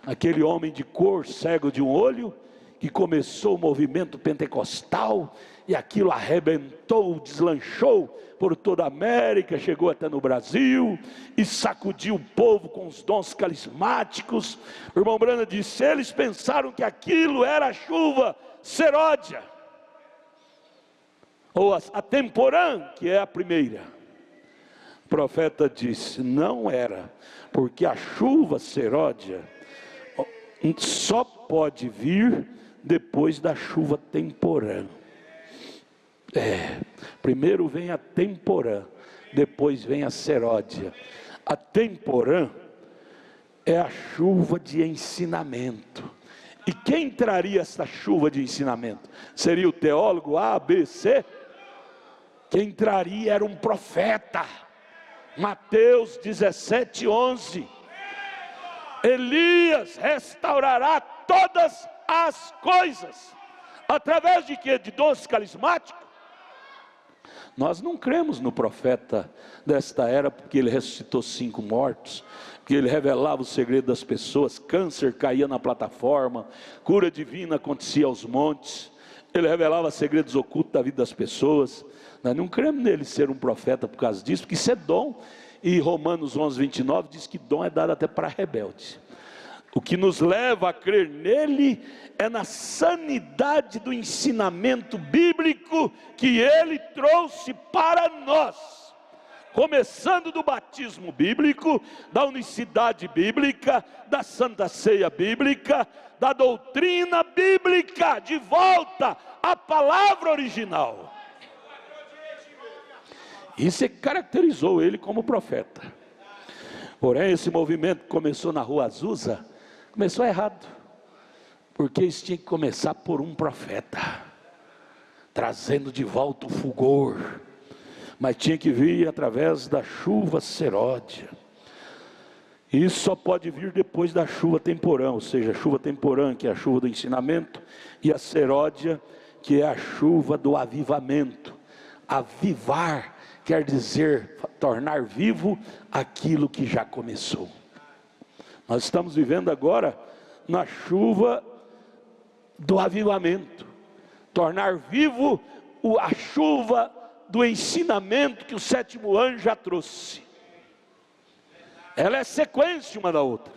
Aquele homem de cor, cego de um olho, que começou o movimento pentecostal, e aquilo arrebentou, deslanchou por toda a América, chegou até no Brasil, e sacudiu o povo com os dons carismáticos. O irmão Brana disse, eles pensaram que aquilo era a chuva seródia, ou a temporã, que é a primeira. O profeta disse, não era, porque a chuva seródia só pode vir depois da chuva temporã. Primeiro vem a temporã, depois vem a seródia. A temporã é a chuva de ensinamento. E quem traria essa chuva de ensinamento? Seria o teólogo A, B, C? Quem traria era um profeta. Mateus 17:11. Elias restaurará todas as coisas. Através de quê? De dons carismáticos? Nós não cremos no profeta desta era, porque ele ressuscitou 5 mortos, porque ele revelava o segredo das pessoas, câncer caía na plataforma, cura divina acontecia aos montes, ele revelava segredos ocultos da vida das pessoas. Nós não cremos nele ser um profeta por causa disso, porque isso é dom. E Romanos 11:29 diz que dom é dado até para rebelde. O que nos leva a crer nele é na sanidade do ensinamento bíblico que ele trouxe para nós, começando do batismo bíblico, da unicidade bíblica, da santa ceia bíblica, da doutrina bíblica, de volta à palavra original. Isso é que caracterizou ele como profeta. Porém, esse movimento que começou na Rua Azusa, começou errado, porque isso tinha que começar por um profeta, trazendo de volta o fulgor, mas tinha que vir através da chuva seródia. Isso só pode vir depois da chuva temporã, ou seja, a chuva temporã, que é a chuva do ensinamento, e a seródia, que é a chuva do avivamento. Avivar quer dizer tornar vivo aquilo que já começou. Nós estamos vivendo agora na chuva do avivamento, tornar vivo a chuva do ensinamento que o 7º anjo já trouxe. Ela é sequência uma da outra.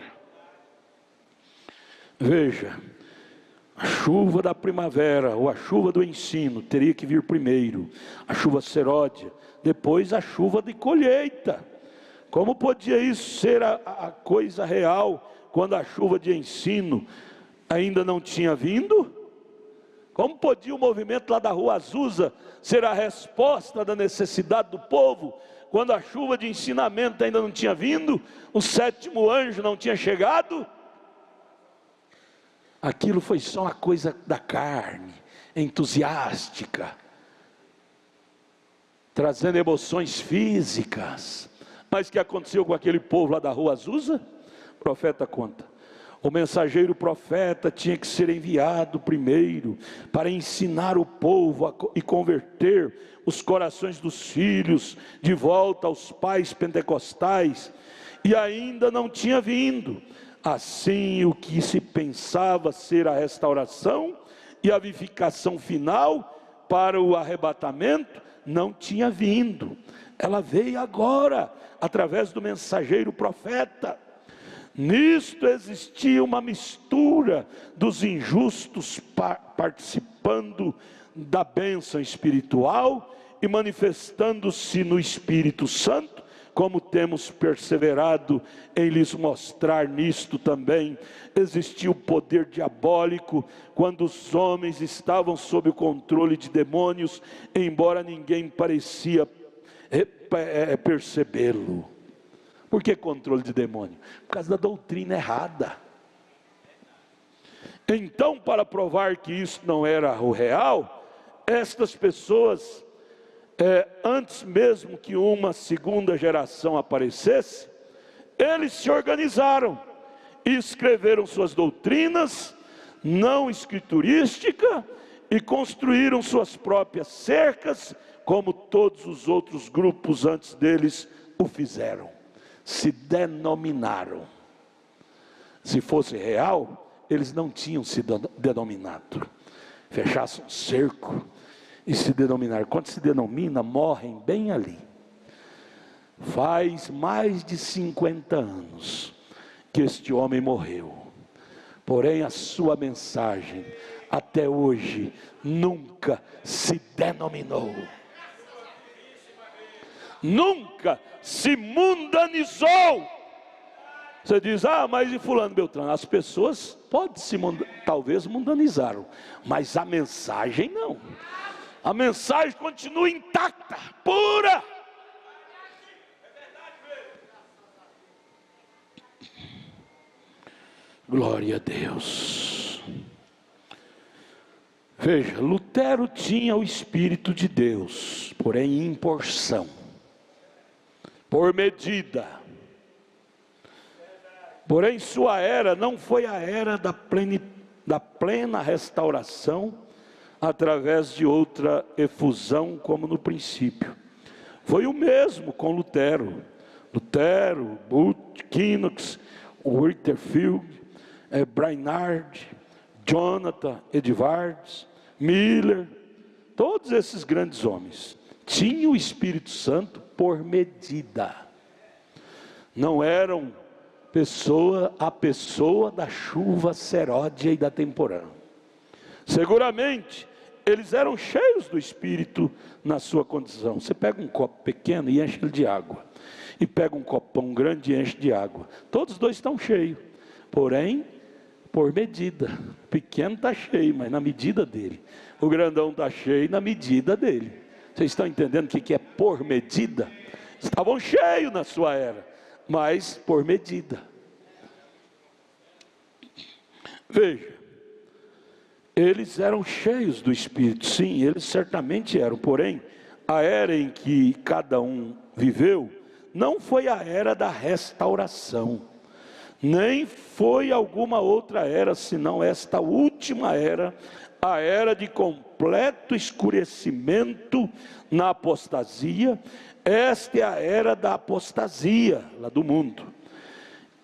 Veja, a chuva da primavera, ou a chuva do ensino, teria que vir primeiro, a chuva seródia, depois a chuva de colheita. Como podia isso ser a coisa real, quando a chuva de ensino ainda não tinha vindo? Como podia o movimento lá da Rua Azusa ser a resposta da necessidade do povo, quando a chuva de ensinamento ainda não tinha vindo, o 7º anjo não tinha chegado? Aquilo foi só uma coisa da carne, entusiástica, trazendo emoções físicas. Mas o que aconteceu com aquele povo lá da Rua Azusa? O profeta conta. O mensageiro profeta tinha que ser enviado primeiro para ensinar o povo e converter os corações dos filhos de volta aos pais pentecostais, e ainda não tinha vindo. Assim, o que se pensava ser a restauração e a vivificação final para o arrebatamento não tinha vindo. Ela veio agora, através do mensageiro profeta. Nisto existia uma mistura dos injustos participando da bênção espiritual e manifestando-se no Espírito Santo, como temos perseverado em lhes mostrar. Nisto também existia o poder diabólico, quando os homens estavam sob o controle de demônios, embora ninguém parecia percebê-lo. Por que controle de demônio? Por causa da doutrina errada. Então, para provar que isso não era o real, estas pessoas, antes mesmo que uma segunda geração aparecesse, eles se organizaram e escreveram suas doutrinas não escriturísticas e construíram suas próprias cercas, como todos os outros grupos antes deles o fizeram. Se denominaram. Se fosse real, eles não tinham se denominado. Fechassem um cerco e se denominaram. Quando se denomina, morrem bem ali. Faz mais de 50 anos que este homem morreu. Porém, a sua mensagem até hoje nunca se denominou. Nunca se mundanizou. Você diz, mas e fulano Beltrano? As pessoas talvez mundanizaram, mas a mensagem não. A mensagem continua intacta, pura. Glória a Deus. Veja, Lutero tinha o Espírito de Deus, porém em porção, por medida. Porém, sua era não foi a era da plena restauração, através de outra efusão como no princípio. Foi o mesmo com Lutero, Booth, Knox, Whitefield, Brainerd, Jonathan Edwards, Miller, todos esses grandes homens tinham o Espírito Santo por medida. Não eram a pessoa da chuva seródia e da temporã. Seguramente eles eram cheios do Espírito na sua condição. Você pega um copo pequeno e enche ele de água, e pega um copão grande e enche de água. Todos dois estão cheios, porém por medida. O pequeno está cheio, mas na medida dele. O grandão está cheio na medida dele. Vocês estão entendendo o que é por medida? Estavam cheios na sua era, mas por medida. Veja, eles eram cheios do Espírito, sim, eles certamente eram. Porém, a era em que cada um viveu não foi a era da restauração, nem foi alguma outra era, senão esta última era, a era de completo escurecimento na apostasia. Esta é a era da apostasia lá do mundo,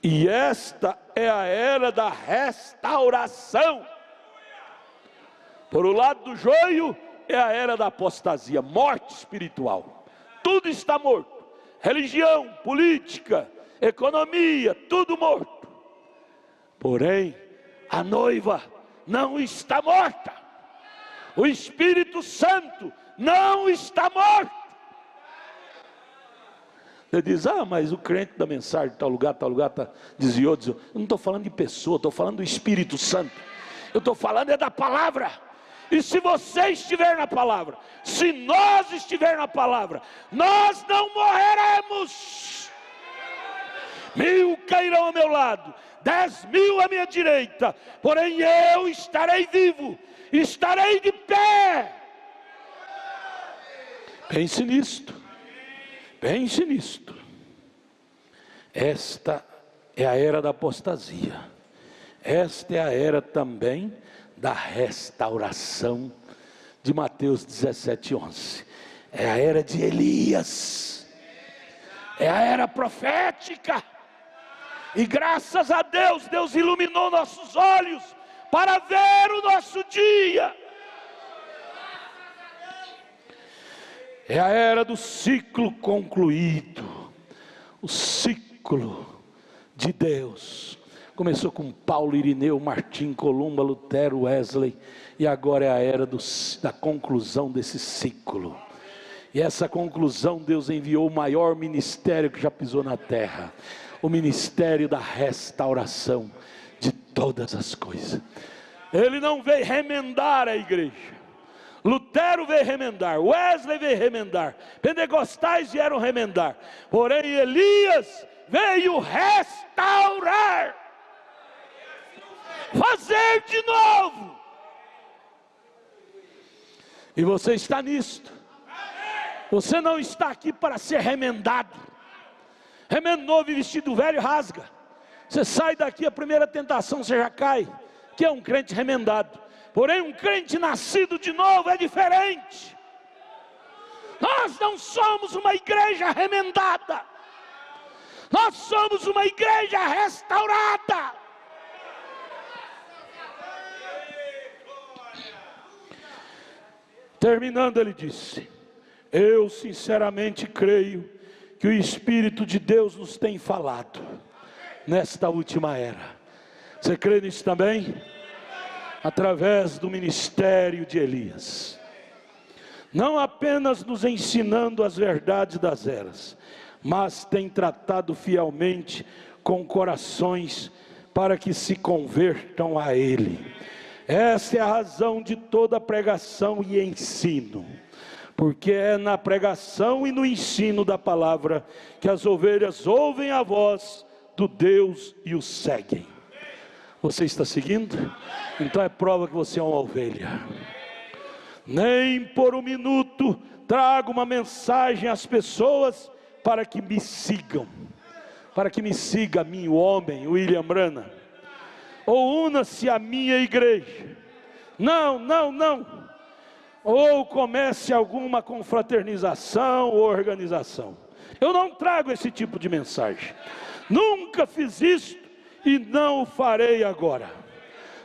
e esta é a era da restauração. Por o lado do joio é a era da apostasia, morte espiritual. Tudo está morto, religião, política, economia, tudo morto. Porém, a noiva não está morta. O Espírito Santo não está morto. Você diz, mas o crente da mensagem de tal lugar, desviou. Eu não estou falando de pessoa, estou falando do Espírito Santo. Eu estou falando da palavra. E se você estiver na palavra, se nós estiver na palavra, nós não morreremos. 1000 cairão ao meu lado, 10.000 à minha direita, porém eu estarei vivo, estarei de pé. Pense nisto. Pense nisto. Esta é a era da apostasia. Esta é a era também da restauração de Mateus 17:11. É a era de Elias. É a era profética. E graças a Deus, Deus iluminou nossos olhos para ver o nosso dia. É a era do ciclo concluído. O ciclo de Deus. Começou com Paulo, Irineu, Martim, Columba, Lutero, Wesley. E agora é a era da conclusão desse ciclo. E essa conclusão, Deus enviou o maior ministério que já pisou na terra. O ministério da restauração de todas as coisas. Ele não veio remendar a igreja. Lutero veio remendar, Wesley veio remendar, pentecostais vieram remendar. Porém Elias veio restaurar, fazer de novo. E você está nisto. Você não está aqui para ser remendado. Remendo novo e vestido velho rasga. Você sai daqui, a primeira tentação você já cai. Que é um crente remendado. Porém um crente nascido de novo é diferente. Nós não somos uma igreja remendada. Nós somos uma igreja restaurada. Terminando, ele disse: eu sinceramente creio que o Espírito de Deus nos tem falado nesta última era. Você crê nisso também? Através do ministério de Elias, não apenas nos ensinando as verdades das eras, mas tem tratado fielmente com corações para que se convertam a Ele. Essa é a razão de toda pregação e ensino, porque é na pregação e no ensino da palavra que as ovelhas ouvem a voz do Deus e o seguem. Você está seguindo? Então é prova que você é uma ovelha. Nem por um minuto trago uma mensagem às pessoas para que me sigam, para que me siga a mim, o homem, William Branham, ou una-se à minha igreja. Não, não, não. Ou comece alguma confraternização ou organização. Eu não trago esse tipo de mensagem. Nunca fiz isso e não o farei agora.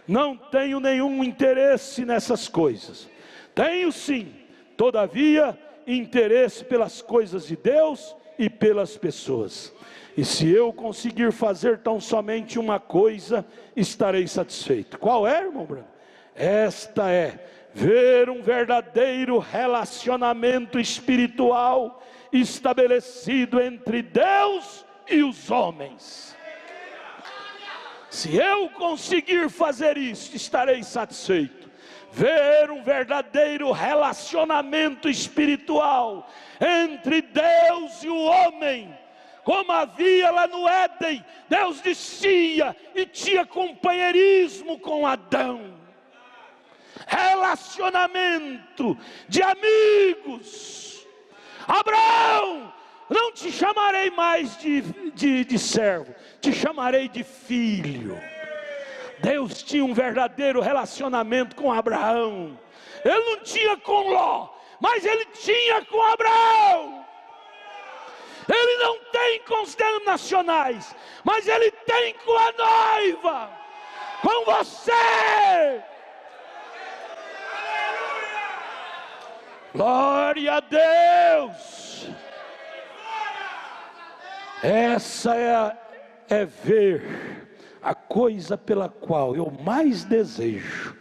Não tenho nenhum interesse nessas coisas. Tenho sim, todavia, interesse pelas coisas de Deus e pelas pessoas. E se eu conseguir fazer tão somente uma coisa, estarei satisfeito. Qual é, irmão Branham? Esta é ver um verdadeiro relacionamento espiritual estabelecido entre Deus e os homens. Se eu conseguir fazer isso, estarei satisfeito. Ver um verdadeiro relacionamento espiritual entre Deus e o homem, como havia lá no Éden. Deus descia e tinha companheirismo com Adão. Relacionamento de amigos. Abraão, não te chamarei mais de servo, te chamarei de filho. Deus tinha um verdadeiro relacionamento com Abraão. Ele não tinha com Ló, mas ele tinha com Abraão. Ele não tem com os denominacionais, mas ele tem com a noiva, com você. Glória a Deus. Essa é ver a coisa pela qual eu mais desejo,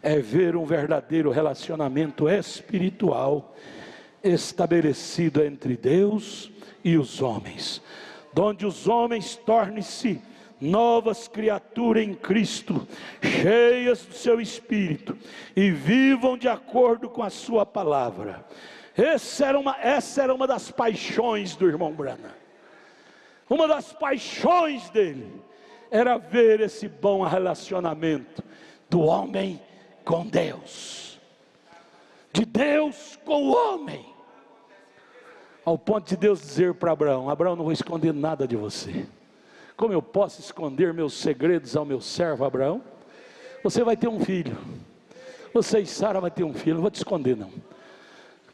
é ver um verdadeiro relacionamento espiritual estabelecido entre Deus e os homens, onde os homens tornem-se novas criaturas em Cristo, cheias do seu Espírito, e vivam de acordo com a sua palavra. Essa era uma das paixões do irmão Branham. Uma das paixões dele era ver esse bom relacionamento do homem com Deus, de Deus com o homem, ao ponto de Deus dizer para Abraão: Abraão, não vou esconder nada de você. Como eu posso esconder meus segredos ao meu servo Abraão? Você vai ter um filho, você e Sara vai ter um filho, não vou te esconder não.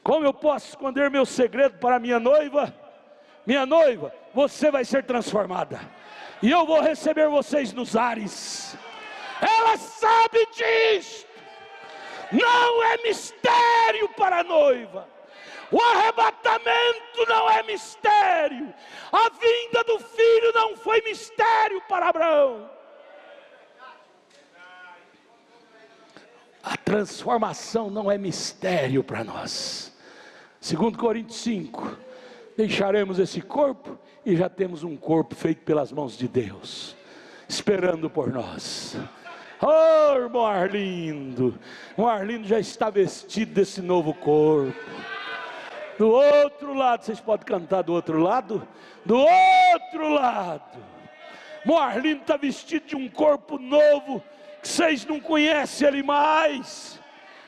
Como eu posso esconder meu segredo para minha noiva? Minha noiva, você vai ser transformada, e eu vou receber vocês nos ares. Ela sabe disso. Não é mistério para a noiva. O arrebatamento não é mistério. A vinda do filho não foi mistério para Abraão. A transformação não é mistério para nós. 2 Coríntios 5, deixaremos esse corpo e já temos um corpo feito pelas mãos de Deus, esperando por nós. Oh, irmão Arlindo, o Arlindo já está vestido desse novo corpo. Do outro lado, vocês podem cantar do outro lado? Do outro lado, o Arlindo está vestido de um corpo novo, que vocês não conhecem ele mais.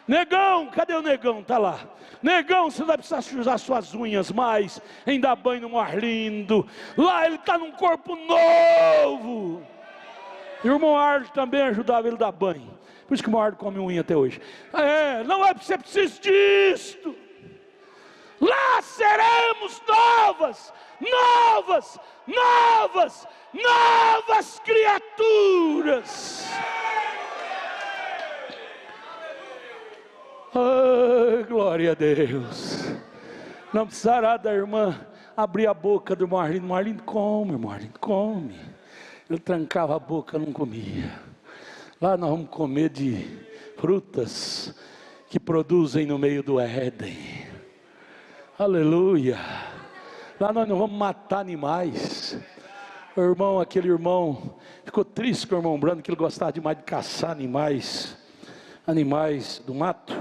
Negão, cadê o negão? Está lá. Negão, você não vai precisar sujar suas unhas mais, em dar banho no Arlindo. Lá ele está num corpo novo. E o irmão Arlindo também ajudava ele a dar banho. Por isso que o irmão Arlindo come unha até hoje. Não é porque você precisa disto. Lá seremos novas criaturas. Oh, glória a Deus. Não precisará da irmã abrir a boca do irmão Arlindo. Irmão Arlindo come, irmão Arlindo come. Ele trancava a boca, não comia. Lá nós vamos comer de frutas que produzem no meio do Éden. Aleluia. Lá nós não vamos matar animais. O irmão, aquele irmão ficou triste com o irmão Branham, que ele gostava demais de caçar animais do mato.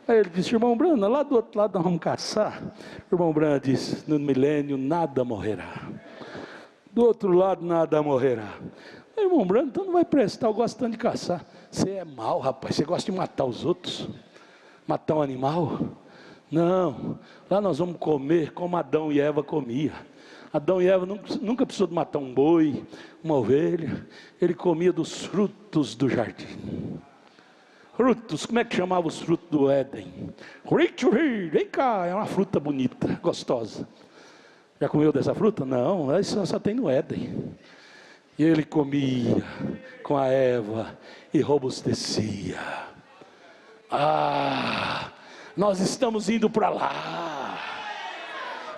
Aí ele disse: irmão Branham, lá do outro lado nós vamos caçar. O irmão Branham disse: no milênio nada morrerá. Do outro lado nada morrerá. Aí, irmão Branham, então não vai prestar, eu gosto tanto de caçar. Você é mau, rapaz, você gosta de matar os outros, matar um animal? Não, lá nós vamos comer como Adão e Eva comiam. Adão e Eva nunca precisou de matar um boi, uma ovelha. Ele comia dos frutos do jardim. Frutos, como é que chamava os frutos do Éden? Vem cá, é uma fruta bonita, gostosa. Já comeu dessa fruta? Não, isso só tem no Éden. E ele comia com a Eva e robustecia. Nós estamos indo para lá.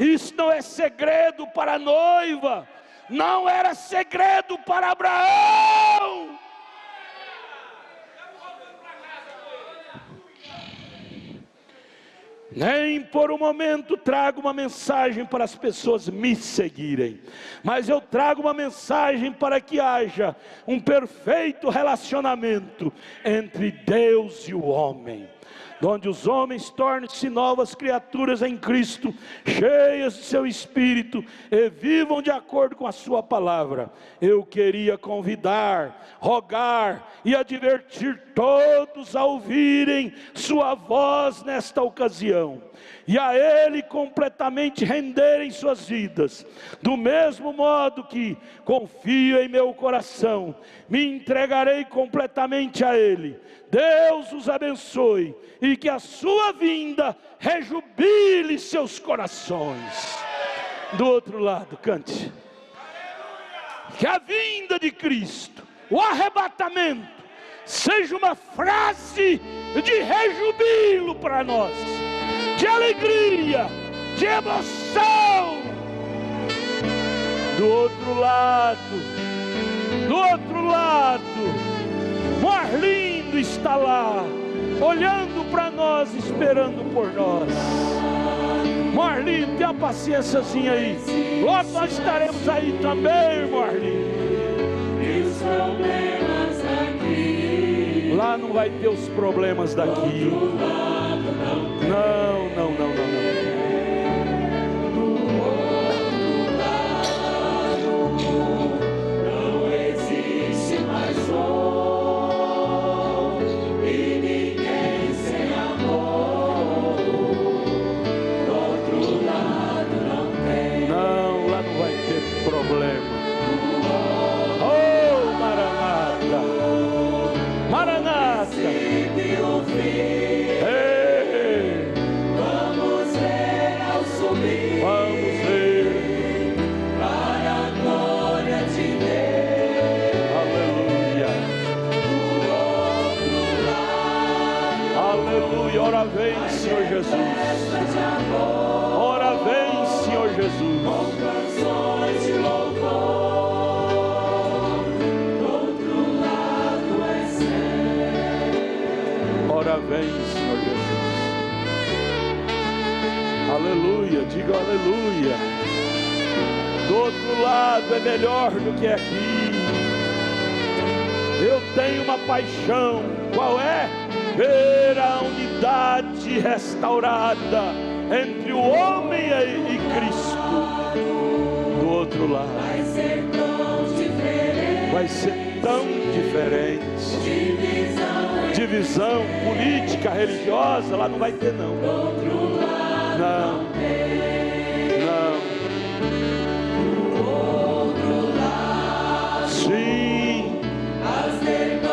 Isso não é segredo para a noiva, não era segredo para Abraão. Nem por um momento trago uma mensagem para as pessoas me seguirem, mas eu trago uma mensagem para que haja um perfeito relacionamento entre Deus e o homem, onde os homens tornem-se novas criaturas em Cristo, cheias de seu Espírito, e vivam de acordo com a sua palavra. Eu queria convidar, rogar e advertir todos a ouvirem sua voz nesta ocasião, e a Ele completamente renderem suas vidas, do mesmo modo que confio em meu coração, me entregarei completamente a Ele. Deus os abençoe, e que a sua vinda rejubile seus corações. Do outro lado, cante. Que a vinda de Cristo, o arrebatamento, seja uma frase de rejubilo para nós, de alegria, de emoção. Do outro lado, Marlindo está lá, olhando para nós, esperando por nós. Marlindo, tenha uma paciênciazinha aí, logo nós estaremos aí também, Marlindo. E os problemas aqui, lá não vai ter os problemas daqui. Não. Ora vem, Senhor Jesus. Ora vem, Senhor Jesus. Com canções de louvor, do outro lado é céu. Ora vem, Senhor Jesus. Aleluia, diga aleluia. Do outro lado é melhor do que aqui. Eu tenho uma paixão, qual é? Ver a unidade restaurada entre o homem e Cristo. Do outro lado vai ser tão diferente. Divisão política, religiosa, lá não vai ter não. Não. Sim,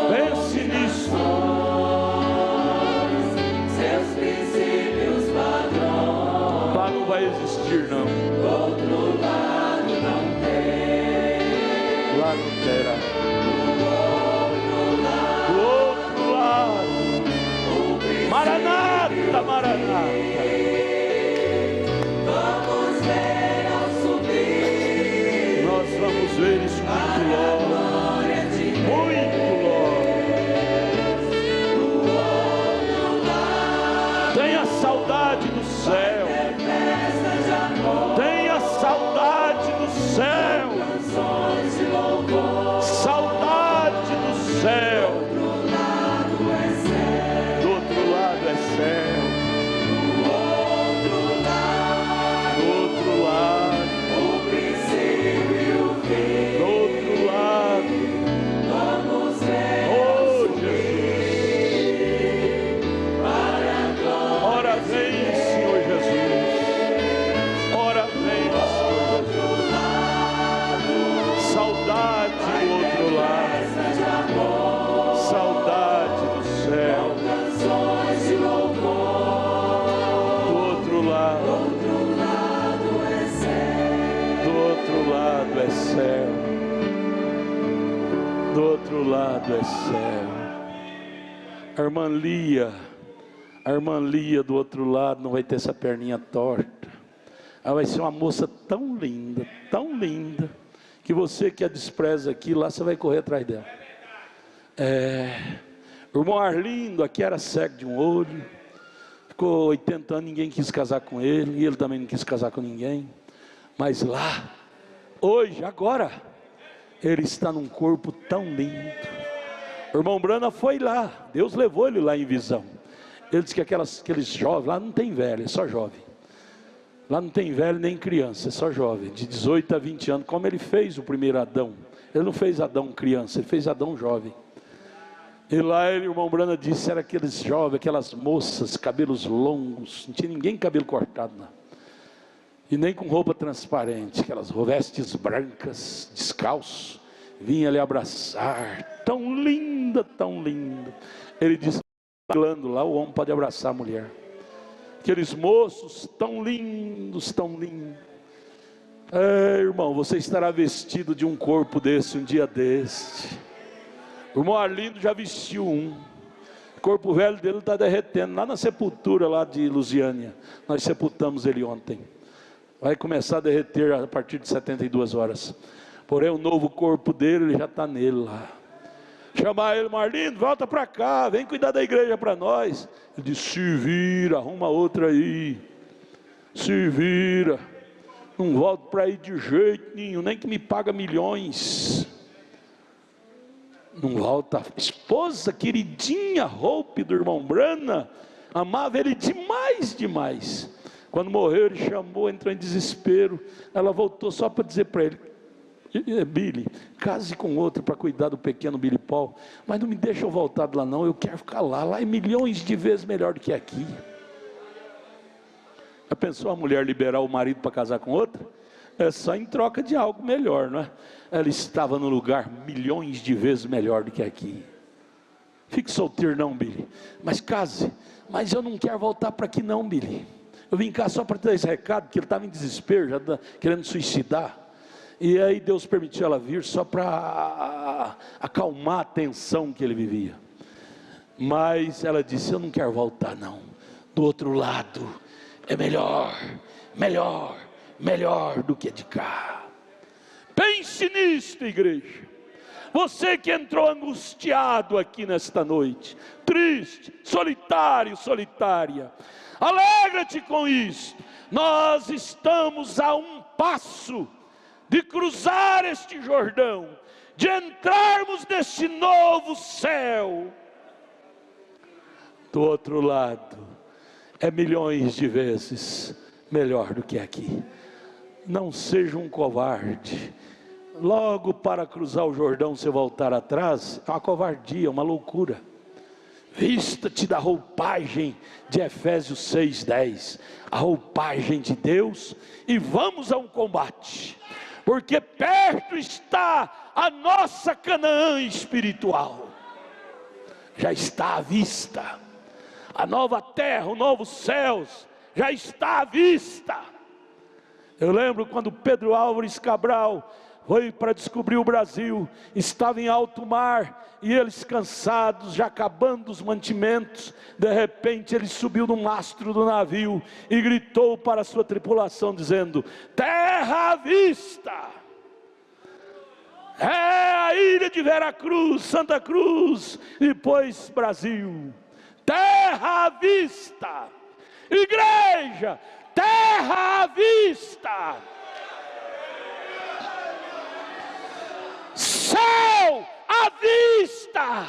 pense nisso. Vai existir não. Do outro lado não tem. Lá não terá. Do outro lado. Maranata, Maranata. Vamos ver ao subir. Nós vamos ver isso muito logo. Muito logo. Tenha saudade do céu. Tenha saudade do céu, saudade do céu. Do outro lado é céu. Do outro lado, o princípio e o fim. Do outro lado, vamos ver. Oh Jesus, ora vem, Senhor Jesus. lado é céu. A irmã Lia do outro lado não vai ter essa perninha torta. Ela vai ser uma moça tão linda, que você que a despreza aqui, lá você vai correr atrás dela. O irmão Arlindo aqui era cego de um olho, ficou 80 anos, ninguém quis casar com ele, e ele também não quis casar com ninguém. Mas lá, hoje, agora, ele está num corpo tão lindo. O irmão Brana foi lá, Deus levou ele lá em visão. Ele disse que aqueles jovens, lá não tem velho, é só jovem. Lá não tem velho nem criança, é só jovem, de 18 a 20 anos, como ele fez o primeiro Adão. Ele não fez Adão criança, ele fez Adão jovem. E lá o irmão Brana disse, era aqueles jovens, aquelas moças, cabelos longos, não tinha ninguém com cabelo cortado, não. E nem com roupa transparente, aquelas vestes brancas, descalço, vinha lhe abraçar, tão linda, tão linda. Ele disse, lá o homem pode abraçar a mulher. Aqueles moços tão lindos, tão lindos. Irmão, você estará vestido de um corpo desse um dia deste. O irmão Arlindo já vestiu um. O corpo velho dele está derretendo, lá na sepultura lá de Lusiânia. Nós sepultamos ele ontem. Vai começar a derreter a partir de 72 horas. Porém o novo corpo dele, ele já está nele lá. Chamar ele, Arlindo, volta para cá, vem cuidar da igreja para nós. Ele disse, se vira, arruma outra aí. Se vira. Não volto para aí de jeito nenhum, nem que me paga milhões. Não volta. Esposa queridinha, Hope do irmão Brana, amava ele demais, demais. Quando morreu ele chamou, entrou em desespero. Ela voltou só para dizer para ele, Billy, case com outro para cuidar do pequeno Billy Paul, mas não me deixa eu voltar de lá não, eu quero ficar lá é milhões de vezes melhor do que aqui. Já pensou a mulher liberar o marido para casar com outra? É só em troca de algo melhor, não é? Ela estava no lugar milhões de vezes melhor do que aqui. Fique solteiro não, Billy, mas case. Mas eu não quero voltar para aqui não, Billy. Eu vim cá só para te dar esse recado, porque ele estava em desespero, já querendo suicidar. E aí Deus permitiu ela vir só para acalmar a tensão que ele vivia. Mas ela disse, eu não quero voltar não. Do outro lado é melhor do que de cá. Pense nisto, igreja. Você que entrou angustiado aqui nesta noite, triste, solitário, solitária, alegra-te com isso. Nós estamos a um passo de cruzar este Jordão, de entrarmos neste novo céu. Do outro lado, é milhões de vezes melhor do que aqui. Não seja um covarde. Logo para cruzar o Jordão, você voltar atrás, é uma covardia, uma loucura. Vista-te da roupagem de Efésios 6:10, a roupagem de Deus, e vamos a um combate. Porque perto está a nossa Canaã espiritual. Já está à vista. A nova terra, os novos céus, já está à vista. Eu lembro quando Pedro Álvares Cabral foi para descobrir o Brasil, estava em alto mar, e eles cansados, já acabando os mantimentos, de repente ele subiu no mastro do navio, e gritou para a sua tripulação, dizendo, terra à vista, é a ilha de Veracruz, Santa Cruz, e depois Brasil, terra à vista, igreja, terra à vista, céu à vista,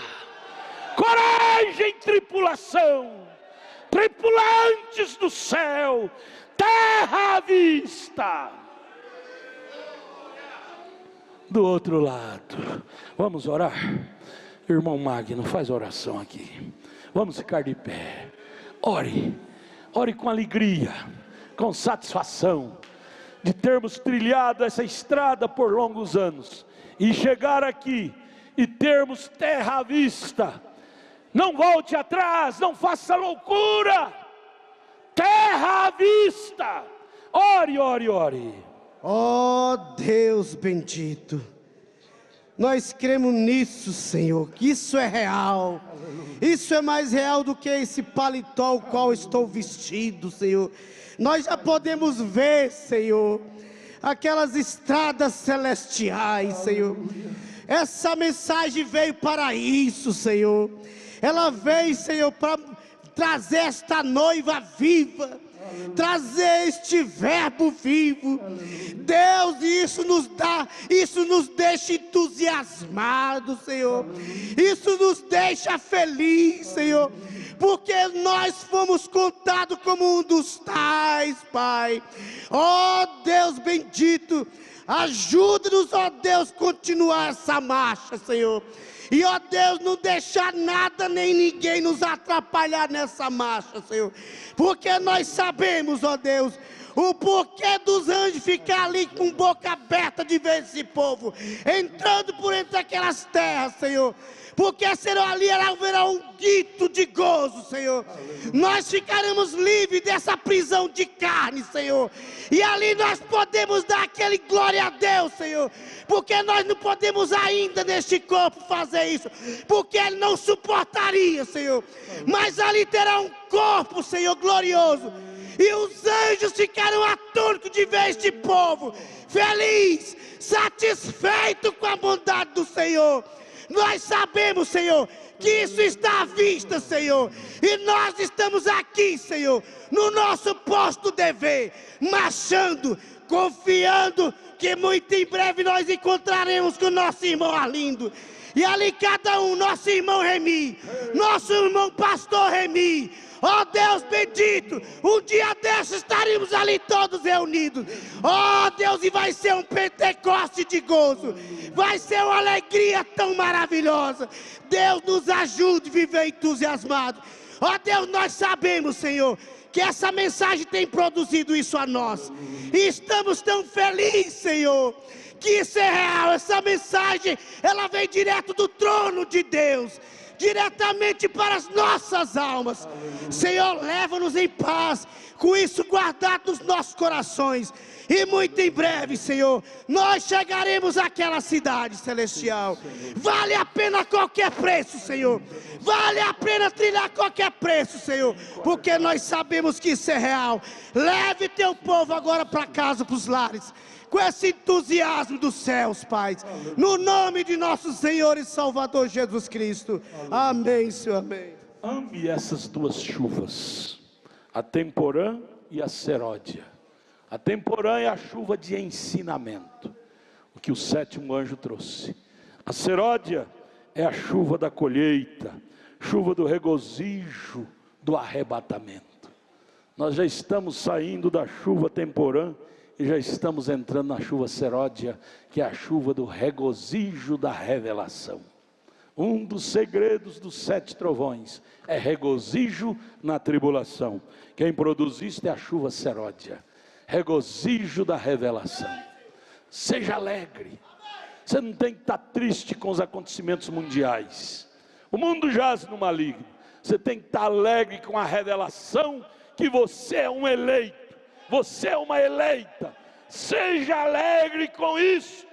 coragem, tripulação, tripulantes do céu, terra à vista. Do outro lado, vamos orar? Irmão Magno, faz oração aqui. Vamos ficar de pé. Ore com alegria, com satisfação, de termos trilhado essa estrada por longos anos, e chegar aqui, e termos terra à vista. Não volte atrás, não faça loucura, terra à vista. Ore. Ó Deus bendito, Nós cremos nisso, Senhor, que isso é real. Isso é mais real do que esse paletó o qual estou vestido, Senhor. Nós já podemos ver, Senhor, aquelas estradas celestiais, Senhor. Essa mensagem veio para isso, Senhor. Ela veio, Senhor, para trazer esta noiva viva, trazer este verbo vivo. Deus, isso nos deixa entusiasmados, Senhor. Isso nos deixa feliz, Senhor, porque nós fomos contados como um dos tais, Pai. Ó Deus bendito, ajuda-nos, ó Deus, continuar essa marcha, Senhor. E ó Deus, não deixar nada nem ninguém nos atrapalhar nessa marcha, Senhor. Porque nós sabemos, ó Deus, o porquê dos anjos ficar ali com boca aberta de ver esse povo entrando por entre aquelas terras, Senhor. Porque será ali haverá um grito de gozo, Senhor. Nós ficaremos livres dessa prisão de carne, Senhor. E ali nós podemos dar aquele glória a Deus, Senhor. Porque nós não podemos ainda neste corpo fazer isso, porque ele não suportaria, Senhor. Mas ali terá um corpo, Senhor, glorioso. E os anjos ficaram atônitos de ver este povo feliz, satisfeito com a bondade do Senhor. Nós sabemos, Senhor, que isso está à vista, Senhor. E nós estamos aqui, Senhor, no nosso posto dever, marchando, confiando que muito em breve nós encontraremos com o nosso irmão Arlindo. E ali cada um, nosso irmão Remi, nosso irmão pastor Remi. Ó Deus bendito, um dia desses estaremos ali todos reunidos. Ó Deus, e vai ser um Pentecoste de gozo. Vai ser uma alegria tão maravilhosa. Deus nos ajude a viver entusiasmado. Ó Deus, nós sabemos, Senhor, que essa mensagem tem produzido isso a nós. E estamos tão felizes, Senhor, que isso é real. Essa mensagem, ela vem direto do trono de Deus, diretamente para as nossas almas. Senhor, leva-nos em paz, com isso guardado nos nossos corações. E muito em breve, Senhor, nós chegaremos àquela cidade celestial. Vale a pena qualquer preço, Senhor. Vale a pena trilhar qualquer preço, Senhor, porque nós sabemos que isso é real. Leve teu povo agora para casa, para os lares, com esse entusiasmo dos céus, Pai. No nome de nosso Senhor e Salvador Jesus Cristo. Amém, Senhor, amém. Ame essas duas chuvas, a temporã e a seródia. A temporã é a chuva de ensinamento, o que o sétimo anjo trouxe. A seródia é a chuva da colheita, chuva do regozijo, do arrebatamento. Nós já estamos saindo da chuva temporã e já estamos entrando na chuva seródia, que é a chuva do regozijo da revelação. Um dos segredos dos 7 trovões é regozijo na tribulação. Quem produz isto é a chuva seródia, regozijo da revelação. Seja alegre. Você não tem que estar triste com os acontecimentos mundiais. O mundo jaz no maligno. Você tem que estar alegre com a revelação que você é um eleito. Você é uma eleita. Seja alegre com isso.